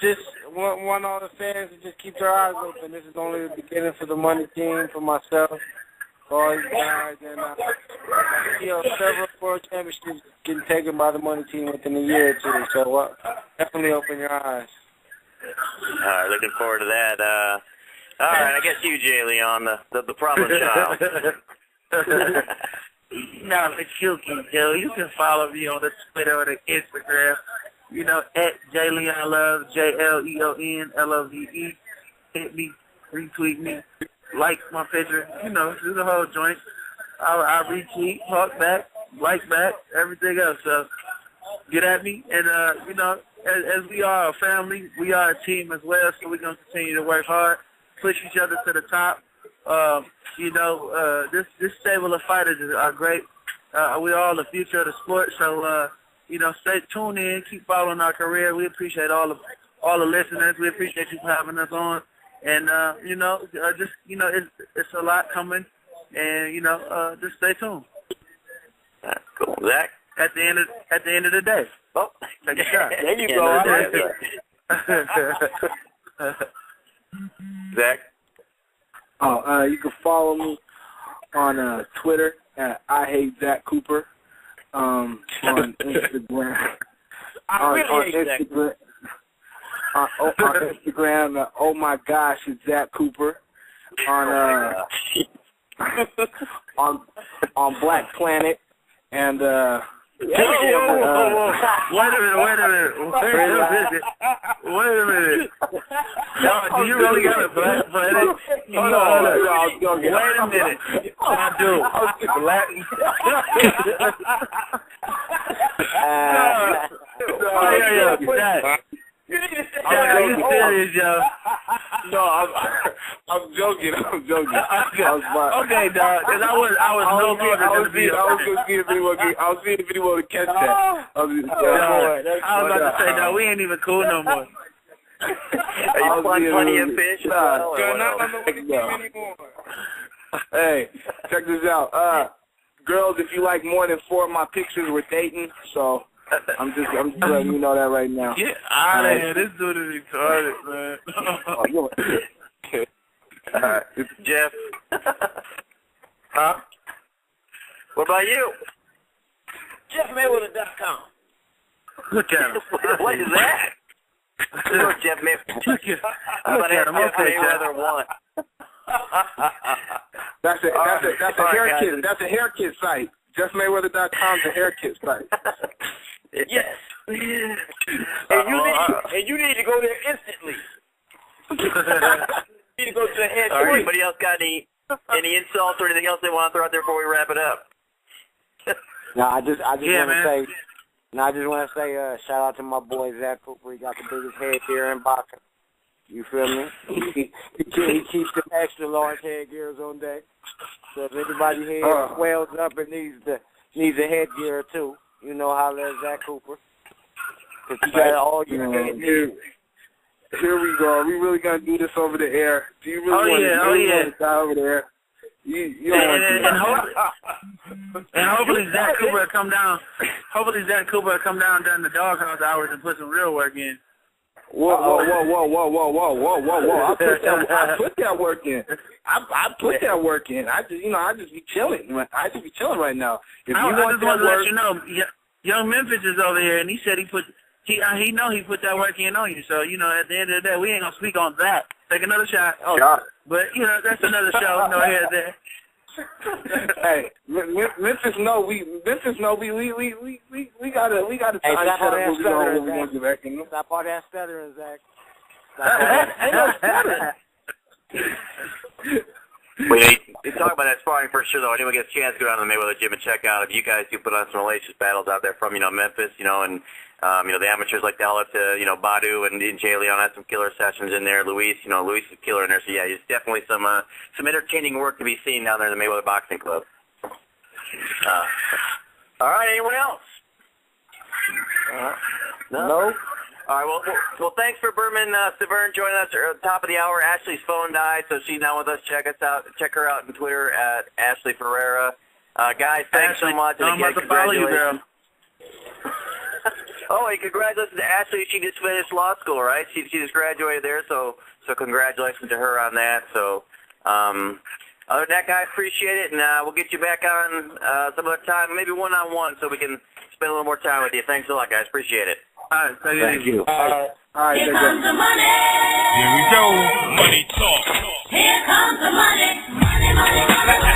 want all the fans to just keep their eyes open. This is only the beginning for the Money Team, for myself, for all you guys, and you know, several world championships getting taken by the Money Team within a year or two. So definitely open your eyes. All right, looking forward to that. All right, I guess you, Jay Leon, the problem child. No, it's joking, Joe. You can follow me on the Twitter or the Instagram. You know, at JLeonLove, JLeonLove. Hit me, retweet me, like my picture. You know, do the whole joint. I retweet, talk back, like back, everything else. So get at me, and you know, as we are a family, we are a team as well. So we're gonna continue to work hard, push each other to the top. You know, this stable of fighters are great. We're all the future of the sport. So you know, stay tuned in, keep following our career. We appreciate all the listeners. We appreciate you for having us on. And you know, just you know, it's a lot coming. And you know, just stay tuned. Cool, Zach. at the end of the day. Oh, take a shot. There you go. Zach? Oh, you can follow me on Twitter at I Hate Zach Cooper. On Instagram. on Instagram, oh my gosh, it's Zach Cooper. On Black Planet and whoa. Wait a minute. No, do you really got a Black Planet? Hold on. Wait a minute. I do. Black. Are you serious, yo? No, I'm joking. Okay, dog. Because I was no longer going to be. I was seeing if anyone would catch that. I was about to say, no, we ain't even cool no more. Are you plenty of fish? Hey, check this out. Girls, if you like more than 4 of my pictures, we're dating. So I'm just letting you know that right now. Get out of here. This dude is retarded, man. Jeff. Huh? What about you? JeffMayweather.com. Look at him. What is that? Look, Jeff Mayweather. How about Jeff Mayweather 1? That's a hair kit. That's a hair kit site. JeffMayweather.com is a hair kit site. Yes. And you need to go there instantly. You need to go to the head. All right, anybody else got any insults or anything else they want to throw out there before we wrap it up? No, I just want to say, shout out to my boy Zach Cooper. He got the biggest headgear in boxing. You feel me? He keeps the extra large headgears on deck. So if anybody here swells up and needs a headgear too, you know how there's Zach Cooper. Cause he got all you need. Here we go. Are we really gonna do this over the air? Do you really want to die over there? You don't want to. And hopefully Zach Cooper will come down. Hopefully Zach Cooper will come down during the doghouse hours and put some real work in. Whoa! I put that work in. I put that work in. I just be chilling. I just be chilling right now. If I just want to let you know, young Memphis is over here, and he said he put that work in on you. So, at the end of the day, we ain't gonna speak on that. Take another shot. Oh, but that's another show. No here there. Hey, Memphis know we gotta time shot what we gonna get back in. Stop all that stuttering, Zach. Ain't no stuttering. We talk about that sparring for sure, though. Anyone gets a chance to go down to the Mayweather gym and check out. If you guys do put on some hellacious battles out there from, Memphis, and the amateurs like Della to, Badou and Jay Leon had some killer sessions in there. Luis is killer in there. So, yeah, it's definitely some entertaining work to be seen down there in the Mayweather Boxing Club. All right, anyone else? No? All right, well, thanks for Bermane Stiverne joining us at the top of the hour. Ashley's phone died, so she's now with us. Check her out on Twitter at Ashley Ferrara. Guys, thanks so much. And again, congratulations. Oh, and congratulations to Ashley. She just finished law school, right? She just graduated there, so congratulations to her on that. So, other than that, guys, appreciate it, and we'll get you back on some other time, maybe one-on-one, so we can spend a little more time with you. Thanks a lot, guys. Appreciate it. All right, thank you. All right, here comes the money. Here we go. Money talk. Here comes the money. Money, money, money.